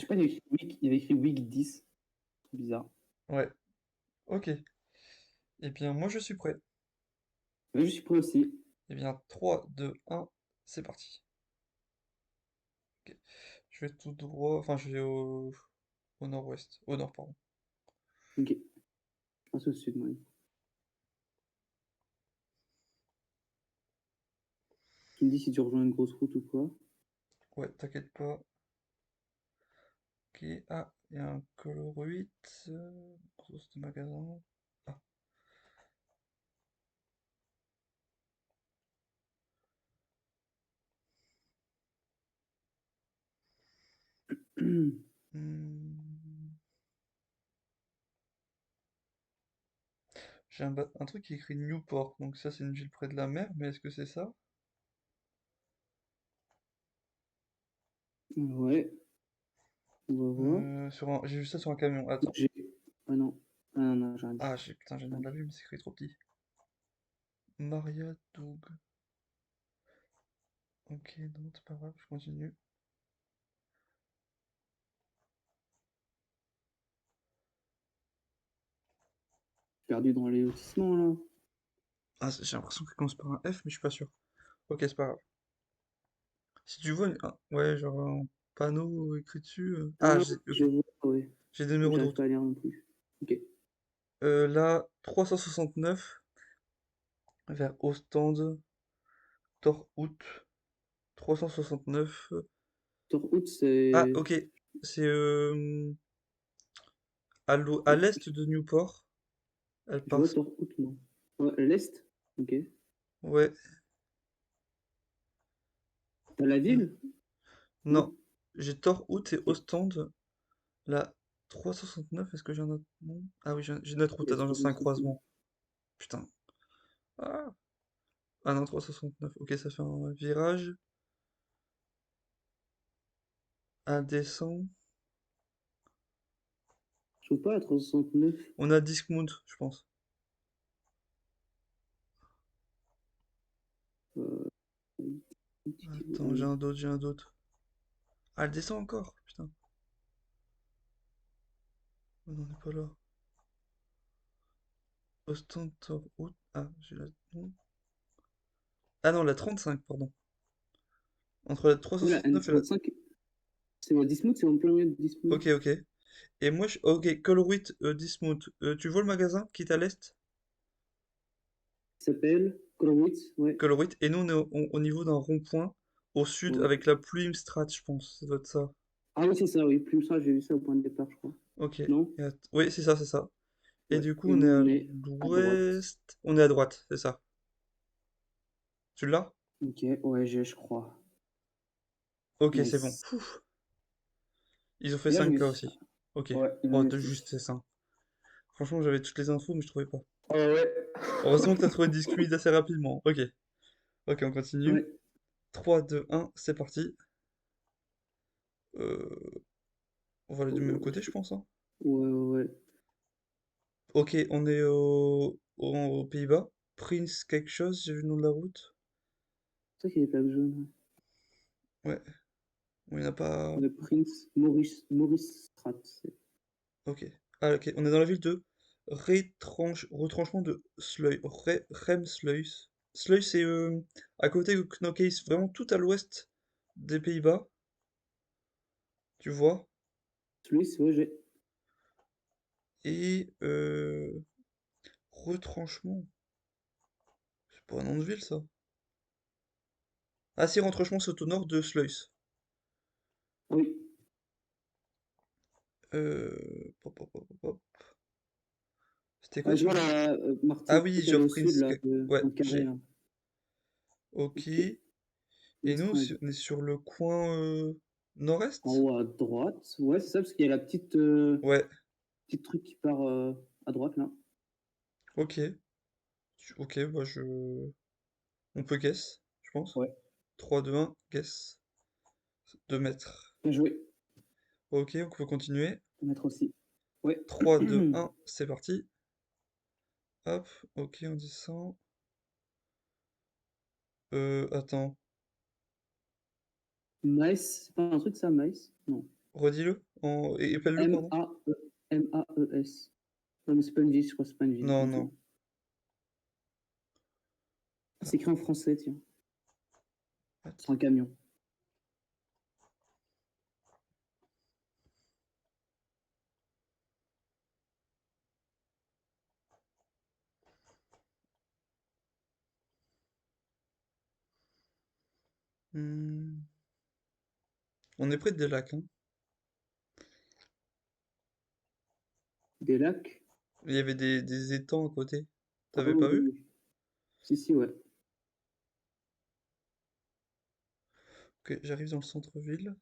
Je sais pas, il y avait écrit week 10. C'est bizarre. Ouais, ok. Eh bien, moi je suis prêt. Ouais, je suis prêt aussi. Eh bien, 3, 2, 1, c'est parti. Ok. Je vais tout droit, enfin je vais au nord-ouest. Au nord, pardon. Ok. Je passe au sud, moi. Tu me dis si tu rejoins une grosse route ou quoi. Ouais, t'inquiète pas. Ok, ah, il y a un Color 8, grosse de magasin. Ah, hmm. J'ai un truc qui est écrit Newport, donc ça c'est une ville près de la mer, mais est-ce que c'est ça? Ouais, on va voir. J'ai vu ça sur un camion, attends. J'ai. Ah non. Ah non, non, Ah, putain, j'ai le nom de la ville, mais c'est écrit trop petit. Maria Doug. Ok, non, c'est pas grave, je continue. Perdu dans les lotissements, là. Ah, j'ai l'impression qu'il commence par un F, mais je suis pas sûr. Ok, c'est pas grave. Si tu vois, ouais, genre un panneau écrit dessus. Ah, Ah, je ok, vois, ouais. j'ai des Mais numéros de j'arrive route. pas à lire non plus. Ok. Là, 369 vers Ostende, Torhout, 369. Torhout, Ah, c'est. ok, c'est à l'est de Newport. Elle Je vois passe. Torhout, moi. Ouais, l'Est. Ok. Ouais, T'as la n- ville? non, Non. j'ai Torhout et Ok. Ostende. Là, 369, est-ce que j'ai un autre nom? Ah oui, j'ai une autre route, Il y a attends, c'est un 369. croisement. Putain. Ah, ah non, 369. Ok, ça fait un virage. Elle descend. Je trouve pas la 369. On a Discmount, je pense. Euh, Attends, j'ai un doute. Ah, elle descend encore, putain. Oh non, on n'est pas là. Ostentoroute. Ah, j'ai la... non. Ah non, la 35, pardon. Entre la ouais, la 369 et la... N35, c'est au Dismouth, c'est en plein milieu de Dismouth. Ok, ok. Et moi, ok, Colruyt, Dismount. Tu vois le magasin qui est à l'est? Il s'appelle Kolowitz, ouais. Colruyt. Et nous, on est au niveau d'un rond-point au sud Ouais. avec la Pluimstraat, je pense. Ça doit être ça. Ah oui, c'est ça, oui. Plus ça, j'ai vu ça au point de départ, je crois. Ok. Non? Oui, c'est ça, c'est ça. Et Ouais. du coup, Et on nous, est à on est à droite. l'ouest. On est à droite, c'est ça. Tu l'as? Ok, ouais, je crois. Ok, c'est bon. Nice. Pouf. Ils ont fait Et là, je 5K me suis. aussi. Ok. Ouais, ils en Oh, mettent de 6. justesse, hein. Franchement, j'avais toutes les infos, mais je trouvais pas. Ah ouais. Heureusement que t'as trouvé Discmid assez rapidement. Ok. Ok, on continue. Ouais, 3, 2, 1, c'est parti. Euh, on va aller du même oh, côté, je pense, hein. ouais, ouais. Ok, on est aux Pays-Bas. Prince quelque chose, j'ai vu le nom de la route. C'est ça qu'il y a des plaques jaunes. Ouais, bon, il n'y en a pas... Ouais, Prince Maurice Strat. Ok. Ah, ok, on est dans la ville de retranchement de Remsluis. Sluis, c'est à côté de Knokke, vraiment tout à l'ouest des Pays-Bas, tu vois. Celui, ouais, j'ai. Et retranchement, c'est pas un nom de ville ça. Ah si, retranchement, c'est au nord de Sluis. Ah oui. Pop. C'était quoi Ah, je vois celui-là? la Ah Martine, oui, celle qui est genre au sud, Prince. là, Ouais, dans le carré, j'ai. là. Ok. Ok. Et nous, Mistral. on est sur le coin En nord-est? haut à droite. Ouais, c'est ça, parce qu'il y a la petite, Ouais, petite truc qui part à droite, là. ok. Ok, bah on peut guess, je pense. Ouais. 3, 2, 1, guess. 2 mètres. Bien joué. Ok, on peut continuer. On va mettre aussi. Ouais. 3, 2, 1, c'est parti. Hop, ok, on descend. Attends. Maïs, c'est pas un truc ça, Maïs? Non. Redis-le. Et épelle-le, pardon. M-A-E M-A-E-S. Non, mais c'est pas une ville, je crois que c'est pas une ville. Non, non. Attends. C'est écrit en français, tiens. C'est un camion. Hmm. On est près des lacs, hein. Des lacs. Il y avait des étangs à côté. Ah T'avais oui, pas oui, vu? oui. Si, si, ouais. Ok, j'arrive dans le centre-ville.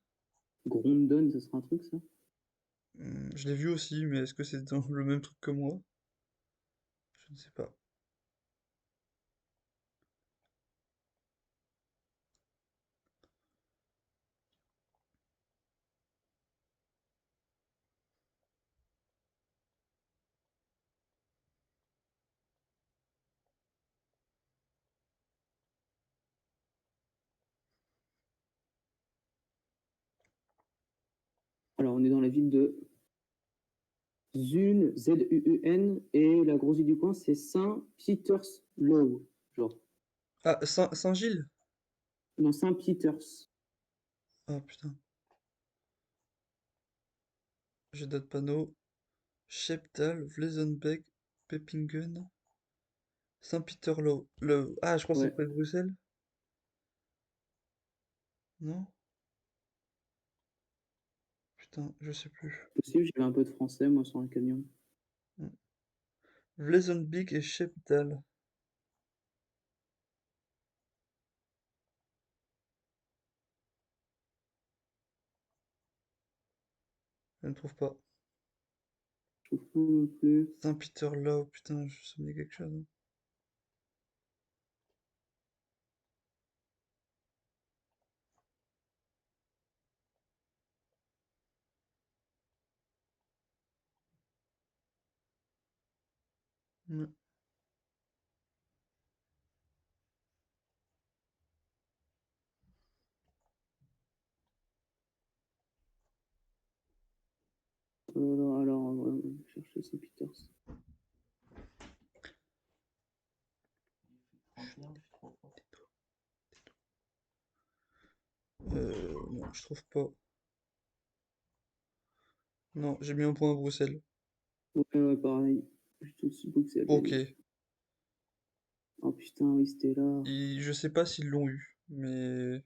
Grondon, ça sera un truc, ça? Je l'ai vu aussi, mais est-ce que c'est dans le même truc que moi? Je ne sais pas. Alors, on est dans la ville de Zun, Z-U-U-N, et la grosse ville du coin, c'est Saint-Peterslow, genre. Ah, Saint-Gilles? Non, Saint-Peters. Ah putain, j'ai d'autres panneaux. Schepdaal, Vlezenbeek, Pepingen, Saint-Peterlo. Ah, je crois que c'est Ouais. près de Bruxelles? Non? Putain, je sais plus. Aussi, j'avais un peu de français, moi, sur un camion. Hmm. Vlezenbeek et Schepdaal. Je ne trouve pas. Je trouve pas non plus. Saint-Peterlo, putain, ça me dit quelque chose, hein. Ouais. On va chercher Saint-Peters. Non, je trouve pas. Non, j'ai mis un point à Bruxelles. Ouais, ouais, pareil. Juste au-dessus de Bruxelles, Ok. allez. Oh putain, oui, c'était là. Je sais pas s'ils l'ont eu, mais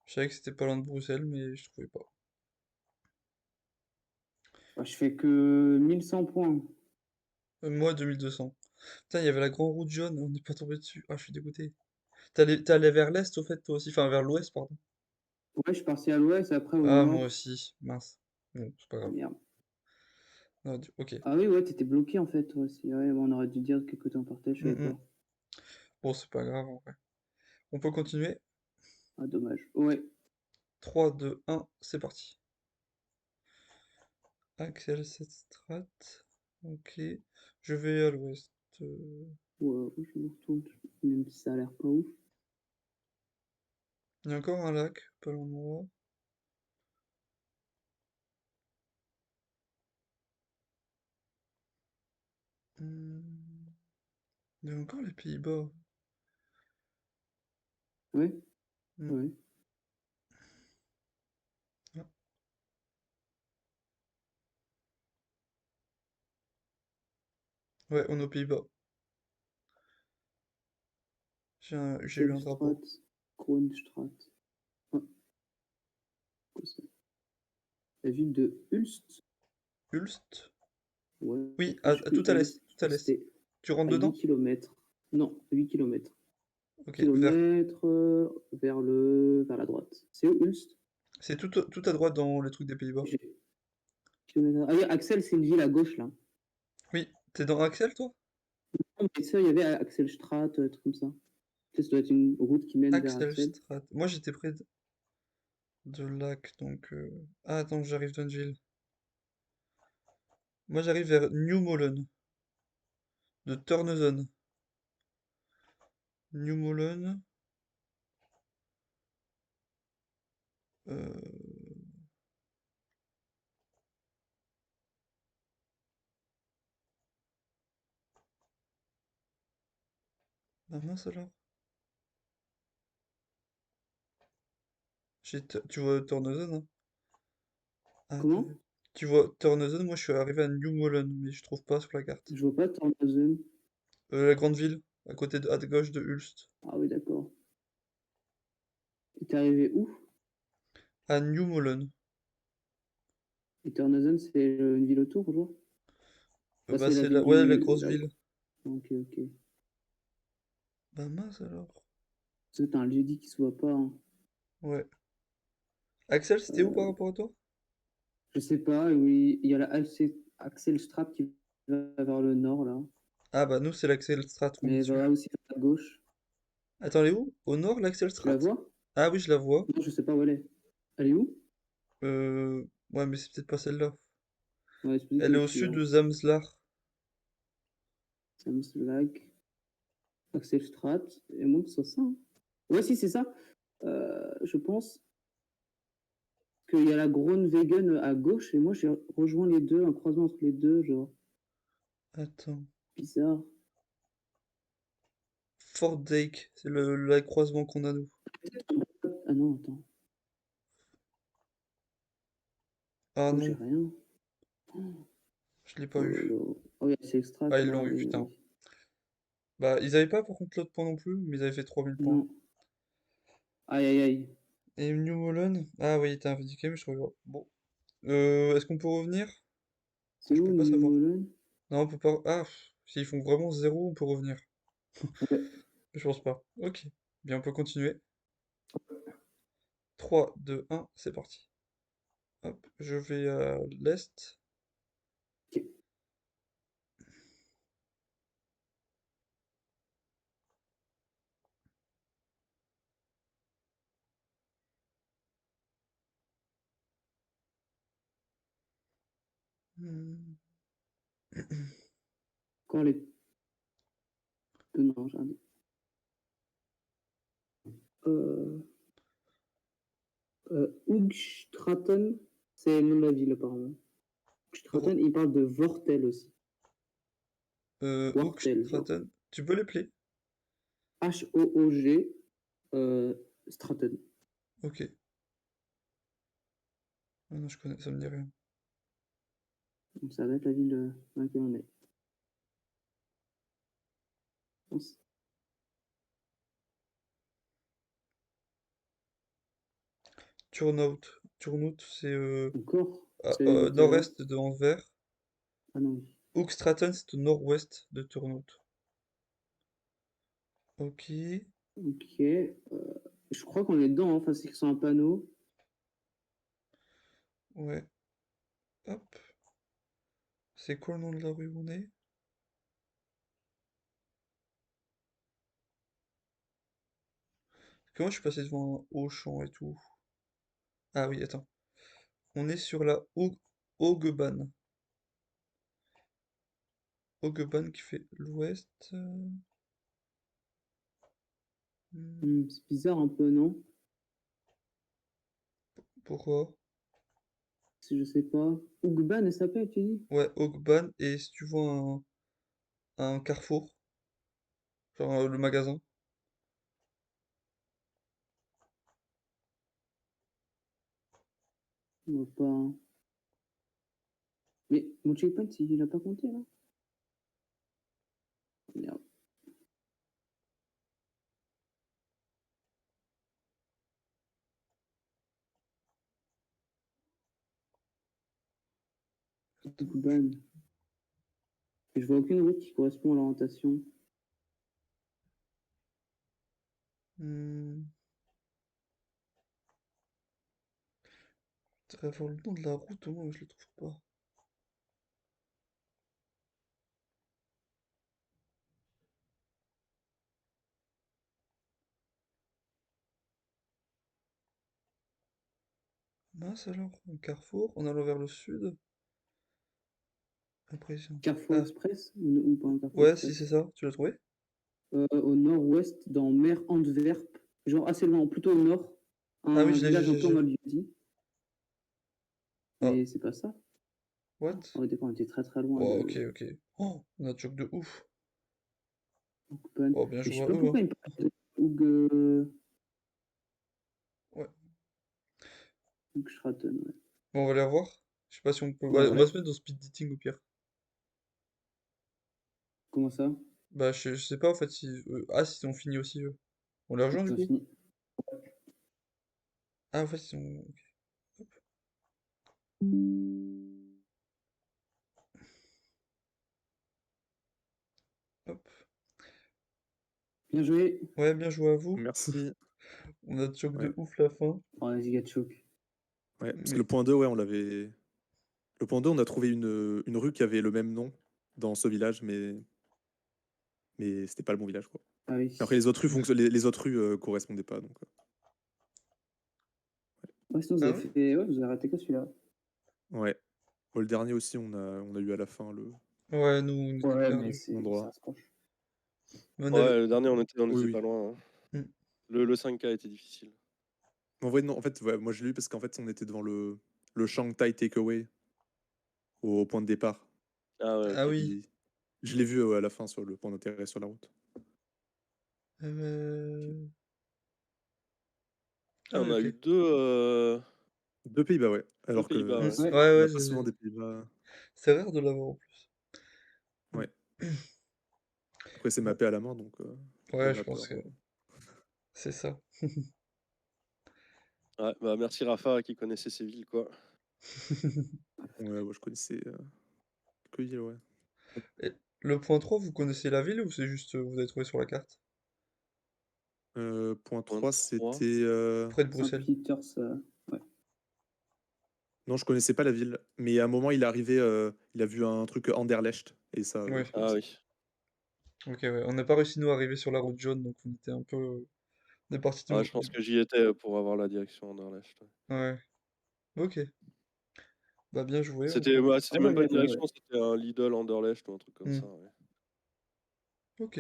je savais que c'était pas loin de Bruxelles, mais je trouvais pas. Ah, je fais que 1100 points. Moi, 2200. Putain, il y avait la grande route jaune, on n'est pas tombé dessus. Ah, je suis dégoûté. T'es allé vers l'est, au fait, toi aussi. Enfin, vers l'ouest, pardon. Ouais, je suis parti à l'ouest, après au Ah, moi nord. aussi. Mince. Bon, c'est pas Ah grave. merde. Non, ok. Ah oui, ouais, t'étais bloqué en fait, toi aussi. Ouais, bon, on aurait dû dire de quel côté on partait, je Mm, savais mm. pas. Bon, c'est pas grave, en vrai. On peut continuer. Ah, dommage. Ouais. 3, 2, 1, c'est parti. Axel 7 strat. Ok. Je vais à l'ouest. Ouais, je me retourne, même si ça a l'air pas ouf. Il y a encore un lac, pas loin de moi. Hmm. Il y a encore les Pays-Bas. Ouais, Hmm. ouais. Ah. Ouais, on est aux Pays-Bas. J'ai eu un drapeau. Excelstraat, Kroonstraat. Ah, quoi ça? La ville de Hulst. Ulst? Ouais, Oui, je sais tout plus, à Hulst. l'est, Je tout à crois que l'est. c'était Tu rentres à 8 dedans? kilomètres. Non, 8 kilomètres. Ok, Kilomètres vers la droite. C'est où Hulst? c'est tout à droite dans les trucs des Pays-Bas. J'ai- Ah oui, Axel, c'est une ville à gauche là. Oui, t'es dans Axel, toi? Non, mais ça, il y avait Axelstraat, truc comme ça. Tu sais, ça doit être une route qui mène vers Axel. Axelstraat. Moi, j'étais près de lac, donc... Ah, attends, j'arrive dans une ville. Moi, j'arrive vers New Molen, de Turnezon. New Molen... euh, Ah mince alors. Tu vois Terneuzen, hein? Ah, Comment? tu vois Terneuzen, moi je suis arrivé à New Molen, mais je trouve pas sur la carte. Je vois pas Terneuzen. La grande ville, à gauche de Hulst. Ah oui, d'accord. Et t'es arrivé où? À New Molen. Et Terneuzen, c'est une ville autour, genre? Enfin, Bah c'est la c'est ville la, ouais, la du... grosse ville. Ok, ok. Bah mince alors. Parce que t'as un lieu-dit qui se voit pas, hein. Ouais. Axel, c'était où par Euh, rapport à toi? je sais pas, oui, il y a la Axel Straat qui va vers le nord, là. Ah bah nous c'est l'Axelstrat qu'on est Mais elle va dessus. aussi vers la gauche. Attends, elle est où? Au nord, Tu l'Axelstrat? la vois? Ah oui, je la vois. Non, je sais pas où elle est. Elle est où? Ouais, mais c'est peut-être pas celle-là. Ouais, c'est possible Elle est qu'elle au est plus sud là. de Zamslar. Samslag, Axel Straat, et moi que ce soit ça, hein. Ouais, si, c'est ça. Je pense qu'il y a la Groenwegen à gauche, et moi j'ai rejoint les deux, un croisement entre les deux, genre, Attends. bizarre. Fort Dake, c'est le croisement qu'on a nous. Ah non, attends. Ah Moi j'ai non, rien. je l'ai pas Oh eu. là là. Oh, il y a Axel Straat Ah, ils là, l'ont eu, oui, putain. oui. Bah, ils avaient pas par contre l'autre point non plus, mais ils avaient fait 3 000 points. Non. Aïe, aïe, aïe. Et New Holland? Ah oui, il était indiqué, mais je revois. Bon. Est-ce qu'on peut revenir? Ah, C'est je où, peux pas New savoir. Holland? Non, on peut pas. Ah, s'ils font vraiment zéro, on peut revenir. Ouais. Je pense pas. Ok. Bien, on peut continuer. 3, 2, 1, c'est parti. Hop, je vais à l'est. Ok. Hmm. Quand les... Non, j'ai rien dit. Euh... Hoogstraten, c'est le nom de la ville apparemment. Ro- Hoogstraten, il parle de Vortel aussi. Wortel, genre. Hoogstraten. Tu peux l'épeler? Hoog, Straten. Ok. Ah non, je connais, ça me dit rien. Donc ça va être la ville dans laquelle on est. Je pense. Turnhout. Turnhout, c'est Encore? C'est où déjà? nord-est de Anvers. Ah non, oui. Hoogstraten, c'est au nord-ouest de Turnhout. Ok. Ok. Je crois qu'on est dedans, hein. Enfin, c'est sur un panneau. Ouais. Hop. C'est quoi le nom de la rue où on est? Comment je suis passé devant un Auchan et tout? Ah oui, attends. On est sur la Haugebahn. Haugebahn qui fait l'ouest. Hmm, C'est bizarre un peu, non? pourquoi? Si je sais pas. Hoogban, elle s'appelle, tu dis? Ouais, Haugebahn. Et si tu vois un carrefour, genre le magasin. On voit pas, hein. Mais mon checkpoint, il a pas compté, là? Merde. Attends, Hoogban. Et je vois aucune route qui correspond à l'orientation. hmm, faudrait voir le nom de la route, au moins, mais je le trouve pas. Mince alors, un carrefour, en allant vers le sud. Impression. Carrefour Ah, Express? Ou pas un Carrefour ouais, si Express? c'est ça, tu l'as trouvé? Au nord-ouest, dans Mer Antwerp. Genre assez loin, plutôt au nord. Ah oui, Un je l'ai, village un peu en j'ai. mode Yodi. Ah, Mais c'est pas ça. what? Oh, d'accord, on était très très loin Oh, ok, de. ok. Oh, on a de choc de ouf. Open. Oh, bien Mais je joué sais à pas eux, hein. pourquoi il me parle de Hug, Ouais. Hug Stratton, ouais. Bon, on va les revoir. Je sais pas si on peut. Ouais, On va ouais. se mettre dans speed dating au pire. Comment ça? Bah, je sais pas en fait si. Ah, si on finit aussi eux. On les rejoint du Ils ont coup? fini. Ah, en fait, ils sont. Ok. Hop. Bien joué. Ouais, bien joué à vous. Merci. On a choc Ouais. de ouf la fin. Oh, vas-y, Gatchouk. Ouais, parce que Mais. le point 2, ouais, on l'avait. Le point 2, on a trouvé une rue qui avait le même nom dans ce village, mais c'était pas le bon village, quoi. Ah oui. Après, les autres rues, les autres rues correspondaient pas, donc. Ouais, sinon, vous Ah avez ouais? fait. Ouais, vous avez raté que celui-là. Ouais. Bon, le dernier aussi, on a eu à la fin le Ouais, nous, on était Ouais, mais perdus. ça endroit. se proche. Mais on avait. Ouais, le dernier, on Oui, était oui. pas loin, hein. Hmm. Le 5K était difficile. En vrai, non, en fait, ouais, moi je l'ai eu parce qu'en fait, on était devant le Shanghai Takeaway au point de départ. Ah ouais, Ah ok. oui. Je l'ai vu à la fin sur le point d'intérêt sur la route. Euh... Ah, Ah on oui, a ok. eu Deux Pays-Bas, ouais. deux Alors que Pays-Bas, ouais. Ouais. Ouais, on ouais, a pas souvent des Pays-Bas. c'est rare de l'avoir en plus. Ouais. Après, c'est Bon, mappé à la main, donc le ouais, je pense mappeur. que c'est ça. Ouais, bah merci Rafa qui connaissait ces villes, quoi. Ouais, ouais, je connaissais que Yale, ouais. Et le point 3, vous connaissez la ville ou c'est juste vous avez trouvé sur la carte? Point Point 3, 3. c'était. Près de Bruxelles. Saint-Peters. Ouais. Non, je connaissais pas la ville, mais à un moment, il est arrivé, il a vu un truc Anderlecht, et ça, Oui. je Ah connaissais. oui. Ok, ouais. On n'a pas réussi nous à arriver sur la route jaune, donc on était un peu. On est parti Ouais, je pense que j'y étais pour avoir la direction Anderlecht. Ouais. Ok. Bah bien joué, on C'était peut. ouais, Ah, c'était moi, même j'y pas une étais, ouais. direction, c'était un Lidl Anderlecht ou un truc comme Hmm. ça, ouais. Ok.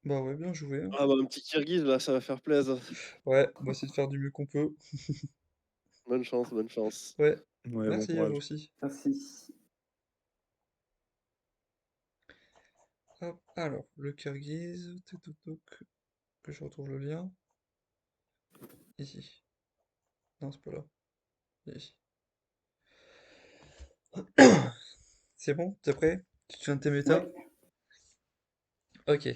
Bah ouais, bien joué, hein. Ah bah un petit Kirghiz, là, ça va faire plaisir. Ouais, on va essayer de faire du mieux qu'on peut. Bonne chance, bonne chance. Ouais. Ouais, bon Merci à vous courage. aussi. Merci. Hop, alors, le Kirghiz. Touc, touc, touc. Que je retrouve le lien. Ici. Non, c'est pas là. Ici. C'est bon? T'es prêt? Tu te souviens de tes méta? Ouais. Ok.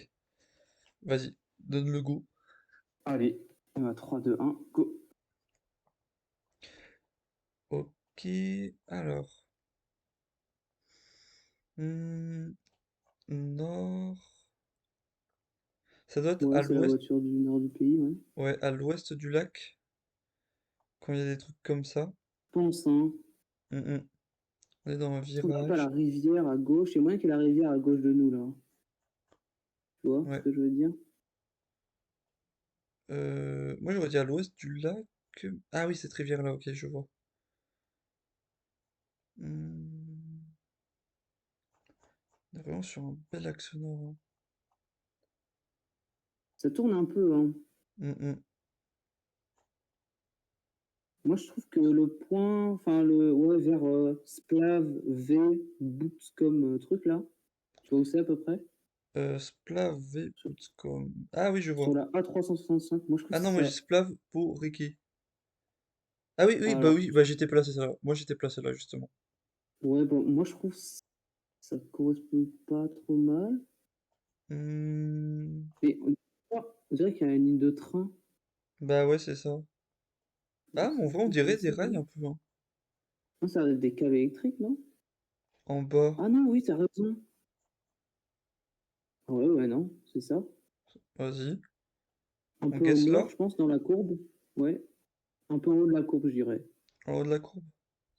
Vas-y. Donne le go. Allez. 3, 2, 1, go. Ok. Alors. Hmm, nord. Ça doit être Ouais, à c'est la l'ouest. voiture du nord du pays, ouais. Ouais, à l'ouest du lac. Quand il y a des trucs comme ça. Je pense, hein. Hmm, hmm. On est dans un On n'a pas la virage. rivière à gauche. Il y a moyen qu'il y ait la rivière à gauche de nous, là. Tu vois ce Ouais. que je veux dire? Moi j'aurais dit à l'ouest du lac. Ah oui, cette rivière-là, ok, je vois. Hmm. On est vraiment sur un bel axe nord, hein. Ça tourne un peu, hein. Hmm, hmm. Moi, je trouve que le point, enfin, ouais, vers Splav, V, Boots comme truc, là. Tu vois où c'est à peu près? Splav V Boutcom. Ah oui, je Sur vois. la A365. Moi, je trouve Ah que non, moi j'ai c'est ça. Splav pour Ricky. Ah oui, Alors, oui, bah j'étais placé là. Moi j'étais placé là, justement. ouais, bon, moi, je trouve que ça correspond pas trop mal. Hmm. Mais on dirait qu'il y a une ligne de train. Bah ouais, c'est ça. Ah, mais en vrai, on Truc comme dirait des ça, rails non? un peu, hein. Non, ça reste des câbles électriques, non? En bas. Ah non, oui, t'as raison. Ouais, ouais, non, c'est ça. Vas-y. Un On peu au guesse là? nord, je pense, dans la courbe. Ouais, un peu en haut de la courbe, je dirais. En haut de la courbe.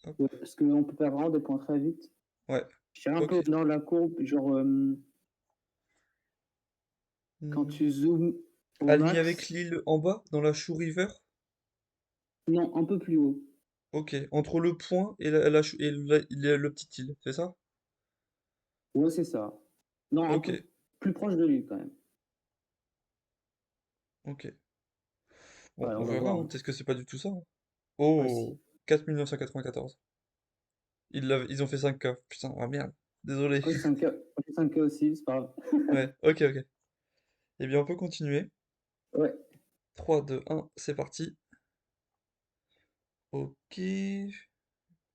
Hop. Ouais, parce qu'on peut faire vraiment des points très vite. Ouais, Je dirais un peu ok. au nord de la courbe, genre quand Hmm. tu zoomes au Aligné avec max. l'île en bas, dans la Chou River? Non, un peu plus haut. Ok. Entre le point et le petit île, c'est ça? Ouais, c'est ça. Non, un Ok, peu plus proche de lui, quand même. ok. Bon, Ouais, on on va verra, voir, hein. hein. Peut-être que c'est pas du tout ça, hein. Ouais, si. Oh, 4 994. Ils ont fait 5K. Putain, ah merde. Désolé. Ouais, 5K. J'ai 5K aussi, c'est pas grave. Ouais, ok, ok. Eh bien, on peut continuer. Ouais. 3, 2, 1, c'est parti. Ok.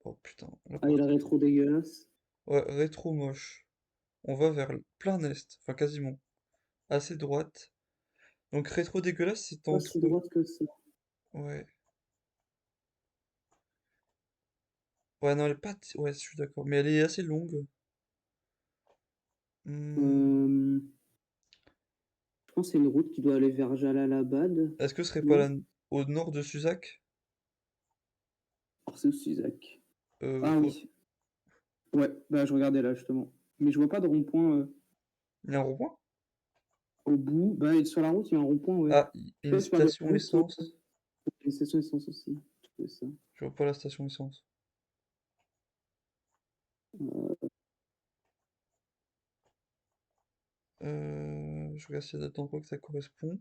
Oh putain, la Ah, il partie. est rétro dégueulasse. Ouais, rétro moche. On va vers le plein est, enfin quasiment. Assez droite. Donc rétro dégueulasse, c'est Pas si entre... droite que ça. Ouais. Ouais, non, elle est pas... Ouais, je suis d'accord. Mais elle est assez longue. Hmm. Euh, je pense que c'est une route qui doit aller vers Jalalabad. Est-ce que ce serait pas Non? au nord de Suzac? Alors, c'est où Suzac? Euh, Ah au- oui. Ouais, bah je regardais là justement. Mais je vois pas de rond-point Il y a un rond-point? au bout. Bah, sur la route, il y a un rond-point, ouais. Ah, Je sais une pas si tu parles de la station route, essence. une station essence aussi. Je trouvais ça. Je vois pas la station essence. Je regarde s'il y a d'autres endroits que ça correspond.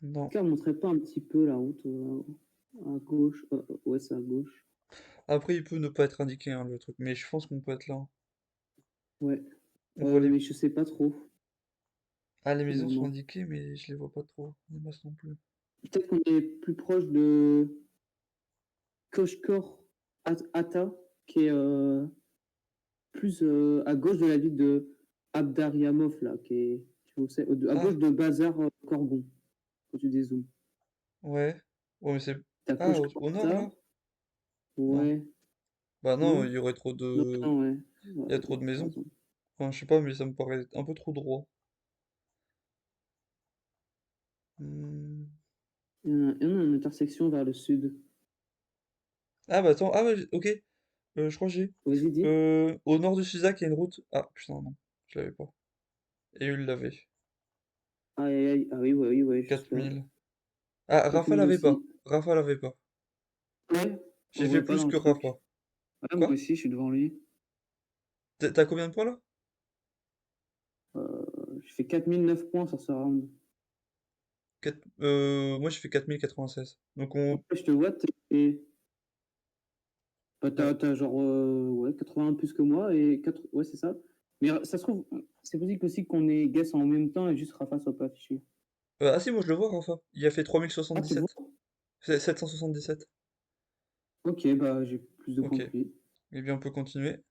Non. Est-ce qu'elle montrait pas un petit peu la route à gauche? Ouais, c'est à gauche. Après, il peut ne pas être indiqué, hein, le truc. Mais je pense qu'on peut être là. Ouais. On voit les... Mais je sais pas trop, Ah, les maisons sont finalement. indiquées, mais je les vois pas trop. Les masses non plus. Peut-être qu'on est plus proche de Koshkor Ata, qui est plus à gauche de la ville de Abdariamov, là, qui est, tu vois, à Ah, gauche de Bazar Korgon, quand tu dézoomes. ouais. Ouais, mais c'est... T'as Ah, Koshkor au nord, Ata, là? Non. ouais, Bah non, non? il y aurait trop Non, de... non, ouais. Il y a Ouais, trop de t'as maisons. raison. Enfin, je sais pas, mais ça me paraît un peu trop droit. Hmm. Il y en a une intersection vers le sud. Ah bah attends, ah ouais, ok. Je crois que j'ai. Vas-y, dis. Au nord de Suzac, il y a une route. Ah putain, non, je l'avais pas. Et il l'avait. Aïe, aïe, aïe. Ah oui, ouais, oui, ouais, juste là. 4000. Ah, Rafa 4000 l'avait pas. aussi. Rafa l'avait pas. Ouais, on J'ai le fait voit pas plus dans le que Rafa. truc. Ouais, moi Quoi? aussi, je suis devant lui. T'as combien de points là? Je fais 4009 points sur ce round. Moi j'ai fait 4096. Donc on... Après, je te vois, et bah, Ouais. t'as genre ouais, 80 plus que moi, et 4... ouais, c'est ça. Mais ça se trouve, c'est possible aussi qu'on ait guess en même temps et juste Rafa soit pas affiché. Ah si, moi je le vois, Rafa. Il a fait Ah, tu le vois? 3077. C'est 777. Ok, bah j'ai plus de points Ok. que lui. Eh bien, on peut continuer.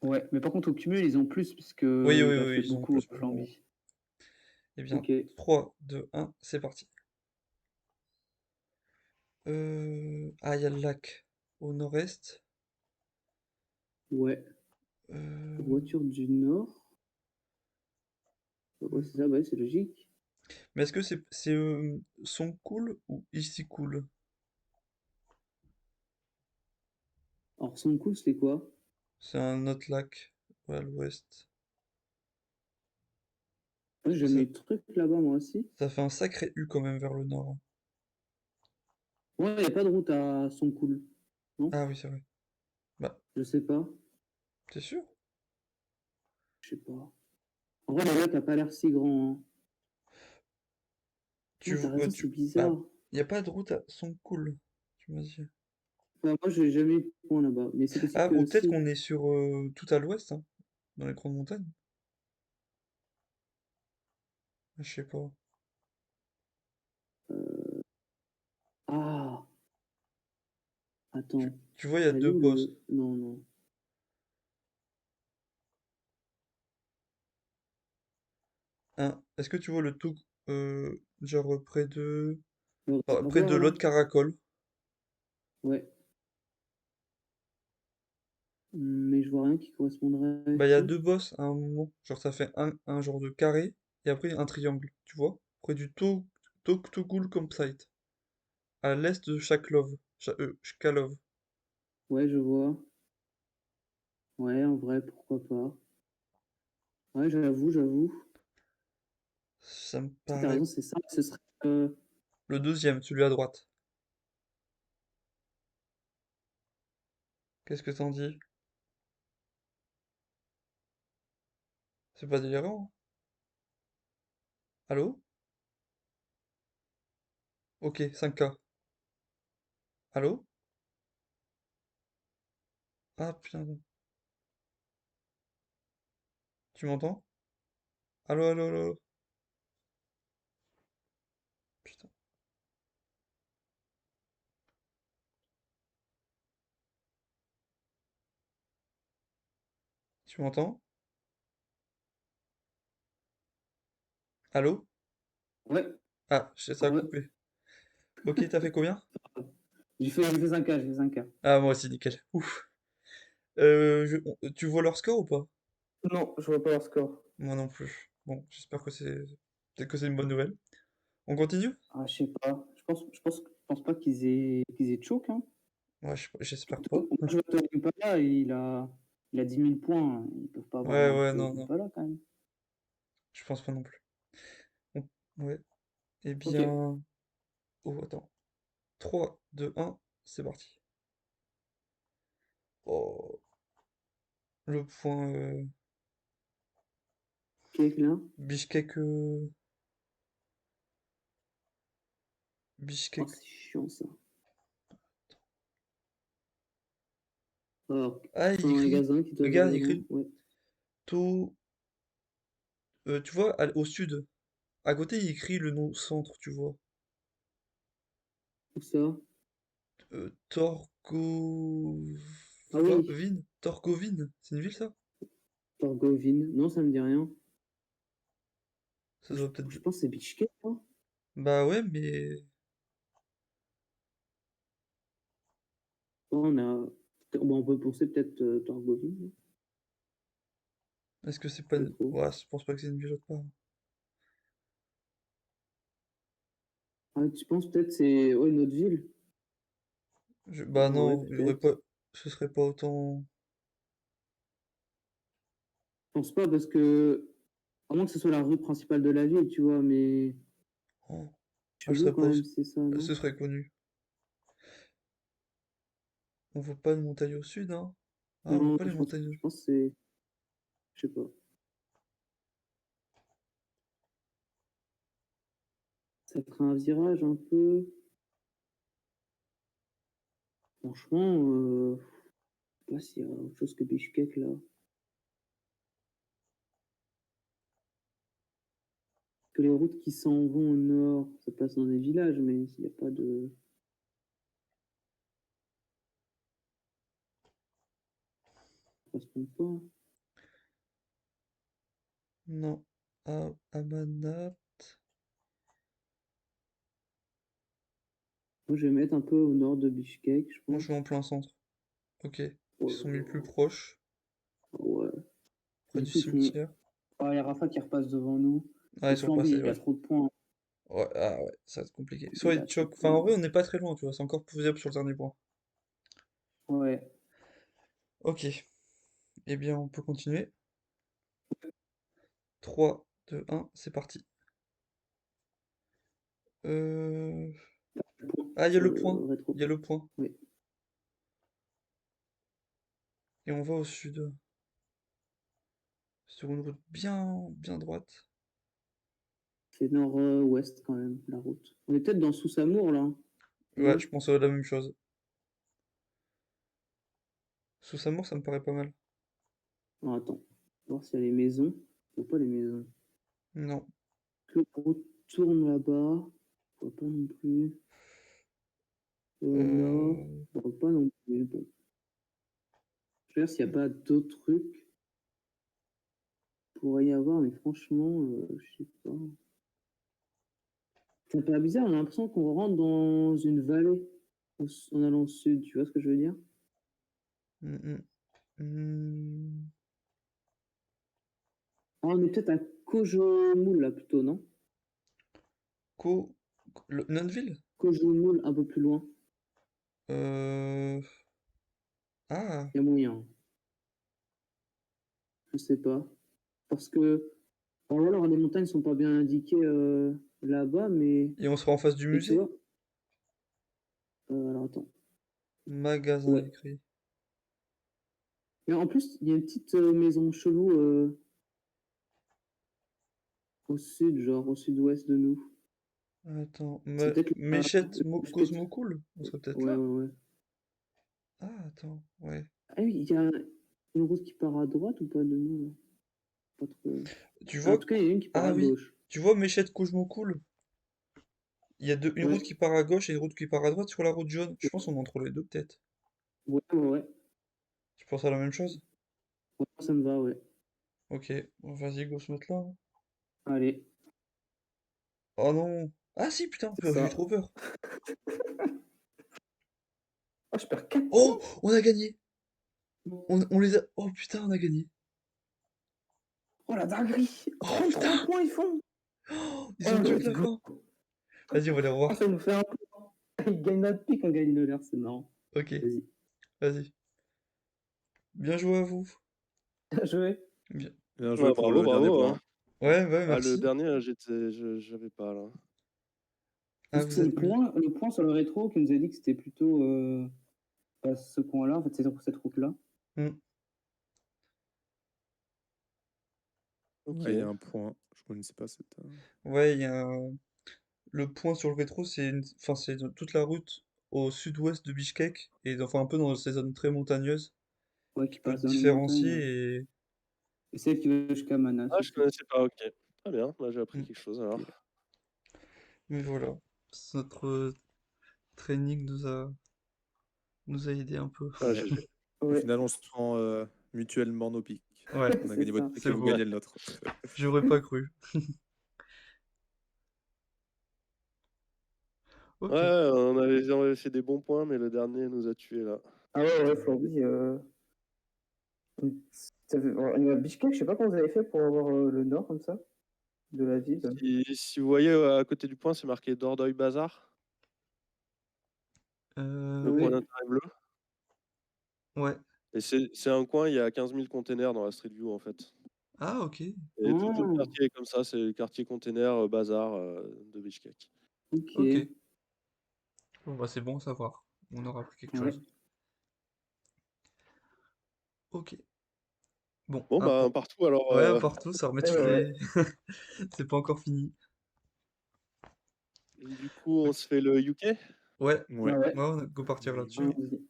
Ouais, mais par contre, au cumul, ils ont plus, puisque Oui, oui, il a oui, fait ils ont beaucoup plus que moi. Flamby. Eh bien, Ok, 3, 2, 1, c'est parti. Ah, il y a le lac au nord-est. ouais. Euh, Voiture du Nord. Ouais, c'est ça, ouais, c'est logique. Mais est-ce que c'est son cool ou ici cool? Alors, son coup, c'est quoi? C'est un autre lac à l'ouest. Moi, Parce j'ai que jamais eu de truc là-bas, moi aussi. ça fait un sacré U quand même vers le nord, hein. Ouais, il n'y a pas de route à son cool. Non? Ah oui, c'est vrai. Bah, Je sais pas. t'es sûr? Je sais pas. En vrai, le lac a pas l'air si grand, hein. Tu, Ouais, t'as raison, c'est bah, bizarre. y a pas de route à son cool, tu m'as dit. Bah, moi, j'ai jamais eu de point là-bas. Mais c'est possible Ah, que ou peut-être si. qu'on est sur tout à l'ouest, hein, dans les grandes montagnes. Je sais pas. Ah, attends. Tu vois, il y a Elle est deux où postes. le. Non, non. Est-ce que tu vois le tout, genre près de, Le près de réservoir, là? l'autre caracol? Ouais. Mais je vois rien qui correspondrait. Bah, il y a Si? deux bosses à un moment. Genre, ça fait un genre de carré, et après un triangle, tu vois? Près du Toktogul Campsite, à l'est de Shaklov. Shkalov. Ouais, je vois. Ouais, en vrai, pourquoi pas. Ouais, j'avoue, j'avoue. Ça me Si t'as paraît. raison, c'est ça. Ce serait. Le deuxième, celui à droite. Qu'est-ce que t'en dis? C'est pas délirant, hein? Allô? Ok, 5K. Allô? Ah putain, tu m'entends? Allô, allô, allô, allô. Putain, tu m'entends? Allô? Ouais, Ah, ça a ouais. coupé. Ok, t'as fait combien? J'ai fait 5K, j'ai fait 5K. Ah, moi aussi, nickel. Ouf. Tu vois leur score ou pas? Non, je vois pas leur score. Moi non plus. Bon, j'espère que c'est... Peut-être que c'est une bonne nouvelle. On continue? Ah, je sais pas. Je pense pas qu'ils aient choke, hein. Ouais, j'espère pas. Moi, je vois Tony Impala, il a 10 000 points. Ils peuvent pas avoir Ouais, un ouais, Tony non, non. Impala quand même. Je pense pas non plus. On- Ouais. Eh Ok, bien... Oh, attends. 3, 2, 1, c'est parti. Oh, le point... ok, là. Bishkek... Oh, Bishkek... c'est chiant ça. Alors, Ah, c'est il un écrit... magasin qui doit être Regarde, il vraiment. écrit... Ouais. To... tu vois, au sud. À côté, il écrit le nom centre, tu vois. Où ça? Ah oui, Torgovine, c'est une ville ça? Torgovine. Non, ça me dit rien. Ça Je, doit peut-être... je pense que c'est Bichkek, hein. Bah ouais, mais... Oh, bon, on peut penser peut-être Torgovine, Est-ce que c'est je pas... sais pas trop. Ouais, je pense pas que c'est une ville autre part. Ah, tu penses peut-être c'est ouais, une autre ville? Bah Ouais, non, il y aurait peut-être. pas... Ce serait pas autant... Je pense pas parce que. À moins que ce soit la rue principale de la ville, tu vois, mais. Oh, elle Chelou serait quand pas même, aussi... c'est ça, non? Ce serait connu. On voit pas de montagne au sud, hein? Ah, on voit Non, pas les je montagnes. pense que c'est. Je sais pas. Ça ferait un virage un peu. Franchement, je sais pas s'il y a autre chose que Bichkek là. Que les routes qui s'en vont au nord, ça passe dans des villages, mais il n'y a pas de. Ça correspond pas. Non. Ah, Amanat... Moi, je vais mettre un peu au nord de Bichkek, je Moi, je pense. suis en plein centre. Ok. Ils Oh sont là mis plus là. proches, Ouais. près Du du coup, ils font. cimetière. Ah, il y a Rafa qui repasse devant nous. Ah, Et ils sont Flamby, repassés, il a ouais. trop de points. Ouais, ah ouais, ça va être compliqué. Soit Il ils a te trop de choquent... Enfin, en points. vrai, on n'est pas très loin, tu vois. C'est encore faisable sur le dernier point. Ouais. Ok. Eh bien, on peut continuer. 3, 2, 1, c'est parti. Euh... Le point Ah, il y a sur le le point. rétro. Il y a le point. Oui. Et on va au sud. Sur une route bien, bien droite. C'est nord-ouest quand même, la route. On est peut-être dans Soussamour là. Ouais, Non? je pense à la même chose. Sous Samour, ça me paraît pas mal. Ah, attends. On va voir s'il y a les maisons. Ou pas les maisons. Non. Que on retourne là-bas. On voit pas non plus. Là. Euh... On voit pas non plus. Bon. Je regarde s'il n'y a pas d'autres trucs. Pourrait y avoir, mais franchement, je sais pas. Ça paraît bizarre, on a l'impression qu'on rentre dans une vallée en allant au sud, tu vois ce que je veux dire? hum, hum. Ah, on est peut-être à Cojomoul là plutôt, non? Co... Nunville? Cojomoul un peu plus loin, Euh... Ah, il y a moyen, je sais pas. Parce que, alors, alors les montagnes sont pas bien indiquées là-bas, et on sera en face du mais tu musée? vois, alors attends, Magasin ouais. écrit. Mais en plus, il y a une petite maison chelou au sud, genre au sud-ouest de nous. Attends, C'est peut-être Méchette je peux- Cosmocool? On serait peut-être Ouais, là. ouais, ouais. Ah, attends, ouais. Ah oui, il y a une route qui part à droite ou pas de nous là? Pas trop. Tu En vois... tout cas, il y en a une qui part Ah à oui, gauche. tu vois Méchette Cosmocool? Il y a une route Ouais, qui part à gauche et une route qui part à droite sur la route jaune. Je pense qu'on est entre les deux, peut-être. ouais, ouais, ouais. Tu penses à la même chose? Ouais, ça me va, ouais. Ok, bon, vas-y, go se mettre là, hein. Allez, Oh non! Ah si, putain, c'est j'ai eu ça. trop peur. Ah, je perds 4 Oh! points. On a gagné! On les a... Oh putain, on a gagné! Oh la dinguerie! Oh 33 putain! points ils font! Oh, ils Oh, ont tué let's la go! fin! Vas-y, on va les Ah, revoir. ça nous fait un point. Ils gagnent notre pique, on gagne de l'air, c'est marrant. Ok, Vas-y. vas-y. Bien joué à vous. Bien joué. Bien. Bien joué Ouais, pour bravo, le dernier bravo, point. hein. Ouais, ouais, Ah, le merci. dernier, j'avais pas là. Ah, Est-ce que vous c'est êtes mieux. le point sur le rétro qui nous a dit que c'était plutôt ce coin-là, en fait, c'est sur cette route-là. Hmm. Ok. Ouais, il y a un point. Je connaissais pas cette. Ouais, il y a le point sur le rétro, enfin, c'est toute la route au sud-ouest de Bishkek, et enfin un peu dans ces zones très montagneuses, Ouais, qui qui peut passe te dans les montagnes. Ouais. différencier et... Et celle qui va jusqu'à Manas Ah, je aussi. connaissais pas, ok. Très bien, bah, j'ai appris Hmm. quelque chose alors. Ok. Mais voilà, notre training nous a aidé un peu. Ah, Ouais. GG. Au Ouais, final, on se prend mutuellement nos pics. Ouais, On a c'est gagné votre ça. pic c'est et vous beau. gagnez le nôtre. J'aurais pas cru. Ouais, Ok. on avait fait des bons points, mais le dernier nous a tués là. Ah ouais, ouais, Florby. Il y a Bishkek, je sais pas comment vous avez fait pour avoir le nord comme ça, de la ville. Si vous voyez à côté du point, c'est marqué Dordogne Bazar, le point Oui. d'intérêt bleu. Ouais. Et c'est un coin, il y a 15 000 containers dans la Street View en fait. Ah, ok. Et tout le quartier est comme ça, c'est le quartier container bazar de Bishkek. Ok. Ok. Bon, bah c'est bon à savoir. On aura appris quelque Ouais. chose. Ok. Bon, Bon, bah, un partout alors. Ouais, un partout, ça remet Ouais, toutes ouais. les... C'est pas encore fini. Du coup, on Ok. se fait le UK? Ouais, Ouais. Ouais. on a go partir Le là-dessus. UK. Vas-y.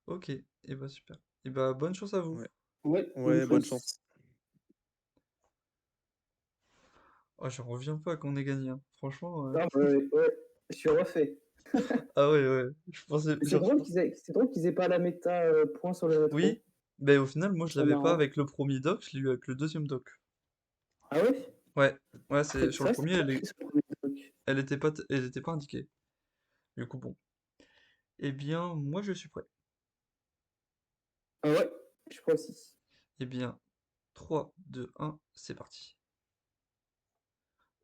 Ok, et bah super. Et bah bonne chance à vous. Ouais. Ouais, Ouais, bonne chance. Oh, j'en reviens pas qu'on ait gagné, hein. Franchement. Non, ouais, ouais, je suis refait. Ah ouais, ouais. Je pensais. Mais Genre, je pense... c'est drôle qu'ils aient pas la méta point sur le rétro. Oui, mais au final, moi je C'est l'avais pas marrant. avec le premier doc, je l'ai eu avec le deuxième doc. Ah ouais? Ouais, ouais, c'est sur le Ça, c'est premier, pas écrit sur le premier truc. elle était pas indiquée. Du coup, bon. Eh bien, moi je suis prêt. Ah ouais, je crois aussi. Eh bien, 3, 2, 1, c'est parti.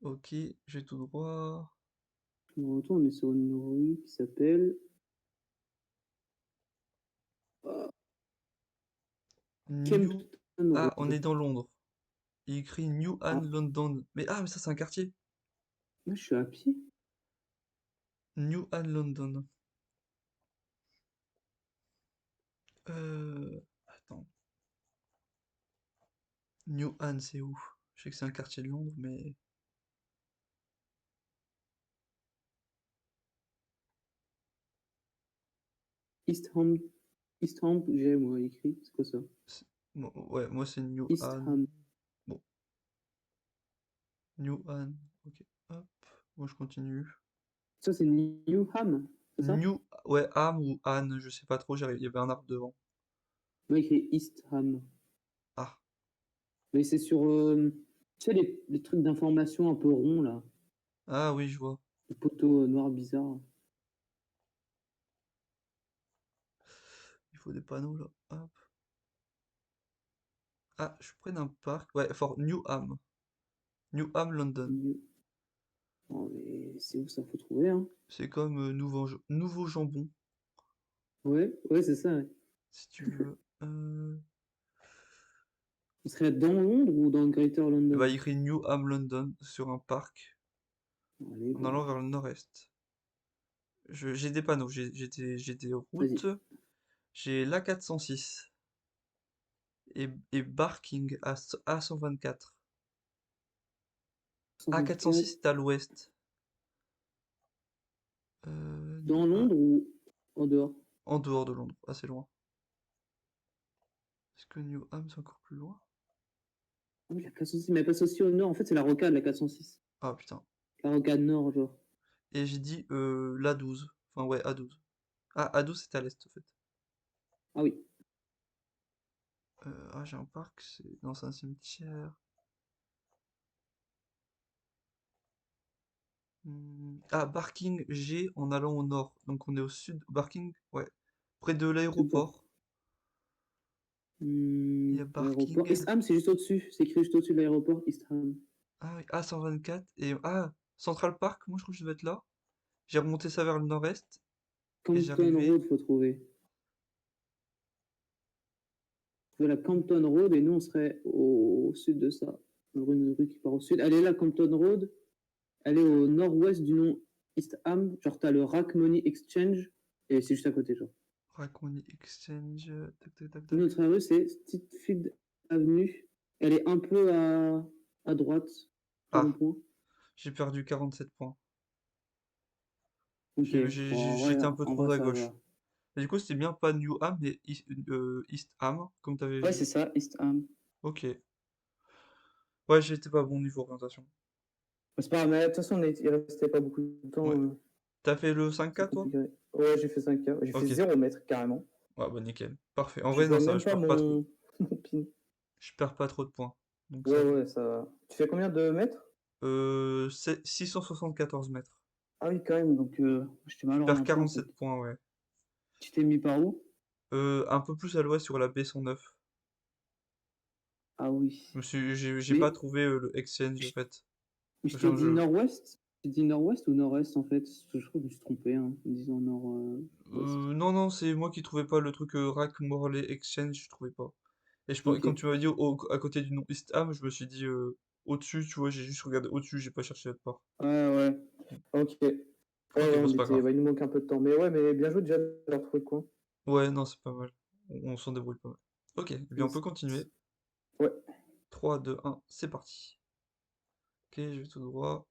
Ok, j'ai tout droit. On retourne, on est sur une rue qui s'appelle. New. Kempton Ah, on Road. est dans Londres. Il écrit New Ah, Anne London. Mais ça, c'est un quartier. moi, je suis à pied. New Anne London. Attends. New Anne, c'est où? Je sais que c'est un quartier de Londres, mais... Eastham. Eastham, j'ai moi écrit. C'est quoi ça? Ouais, moi c'est New Anne. Eastham. Bon, New Anne. Ok, hop. Moi je continue. Ça, c'est Newham, c'est ça? New... Ouais, Am ou Anne, je sais pas trop, il y avait un arbre devant. Moi, écrit Eastham. Ah, Mais c'est sur. Tu sais, les trucs d'information un peu ronds, là. ah oui, je vois. Les poteaux noirs bizarres. Il faut des panneaux là. Hop. Ah, je suis près d'un parc. Ouais, Fort Newham. Newham, London. Oh, mais c'est où ça faut trouver, hein? C'est comme nouveau jambon, Ouais, ouais, c'est ça, ouais. si tu veux. On serait dans Londres ou dans Greater Bah, London? il écrit Newham, London, sur un parc, Allez, en bah, allant vers le nord-est. J'ai des panneaux, j'ai des vas-y. routes. J'ai l'A406 et Barking à 124. Ah, 124. 406, c'est à l'ouest. Dans New Ham, Londres ou en dehors? en dehors de Londres, assez loin. Est-ce que New Ham, c'est encore plus loin? Ah oui, la 406, mais elle passe aussi au nord. En fait, c'est la rocade, la 406. Ah, putain. La rocade nord, genre. Et j'ai dit l'A12. Enfin, ouais, A12. Ah, A12, c'est à l'est, en fait. Ah oui. Ah, j'ai un parc, c'est dans un cimetière. Ah, Barking G en allant au nord. Donc on est au sud. Barking, ouais. Près de C'est pas. l'aéroport. Il y a Aéroport. Barking. East Ham, c'est juste au-dessus. C'est écrit juste au-dessus de l'aéroport, East Ham. Ah oui, A124. Et ah, Central Park, moi je crois que je devais être là. J'ai remonté ça vers le nord-est. Et Campton j'arrivais. Road, faut trouver. Voilà, Campton Road, et nous, on serait au sud de ça. Une rue qui part au sud. Elle est là, Campton Road. Elle est au nord-ouest du nom East Ham. Genre, t'as le Rack Money Exchange, et c'est juste à côté, genre. Raccoon Exchange. Tac, tac, tac, tac. Notre rue, c'est Stitfield Avenue. Elle est un peu à droite du Ah, rond-point. j'ai perdu 47 points. Ok, bon, J'étais un peu en trop vrai, à ça gauche. va. Et du coup, c'était bien pas New Ham, mais East Ham, comme t'avais Ouais, vu. c'est ça, East Ham. Ok. Ouais, j'étais pas bon niveau orientation. C'est pas grave, mais de toute façon, il restait pas beaucoup de temps. Ouais. T'as fait le C'est 5K, toi? compliqué. Ouais, j'ai fait 5K. J'ai fait Ok. 0 mètres carrément. Ouais, bah nickel. Parfait. En Je vrai, non, vois ça va, même pas mon pin. je perds pas trop de points. Donc ça Ouais, va. ouais, ça va. Tu fais combien de mètres? C'est 674 mètres. Ah oui, quand même, donc j'étais mal Je perds orienté en fait. 47 points, ouais. Tu t'es mis par où? Un peu plus à l'ouest sur la B109. Ah oui. J'ai pas Mais trouvé le exchange, en fait. je t'ai Genre, dit nord-ouest? Tu dit nord-ouest ou nord-est en fait? Je crois que je me suis trompé hein, en disant nord-ouest. Non, non, c'est moi qui trouvais pas le truc Rack Morley Exchange, je trouvais pas. Et Ok. quand tu m'as dit à côté du nom East Ham, je me suis dit au-dessus, tu vois, j'ai juste regardé au-dessus, j'ai pas cherché autre part. Ouais, ouais. Ok. Ouais, Ok, ouais, bon, on c'est pas était. grave. Bah, il nous manque un peu de temps. Mais ouais, mais bien joué déjà d'avoir trouvé le coin. Ouais, non, c'est pas mal. On s'en débrouille pas mal. Ok, eh bien on peut Yes. continuer. Ouais. 3, 2, 1, c'est parti. Ok, je vais tout droit.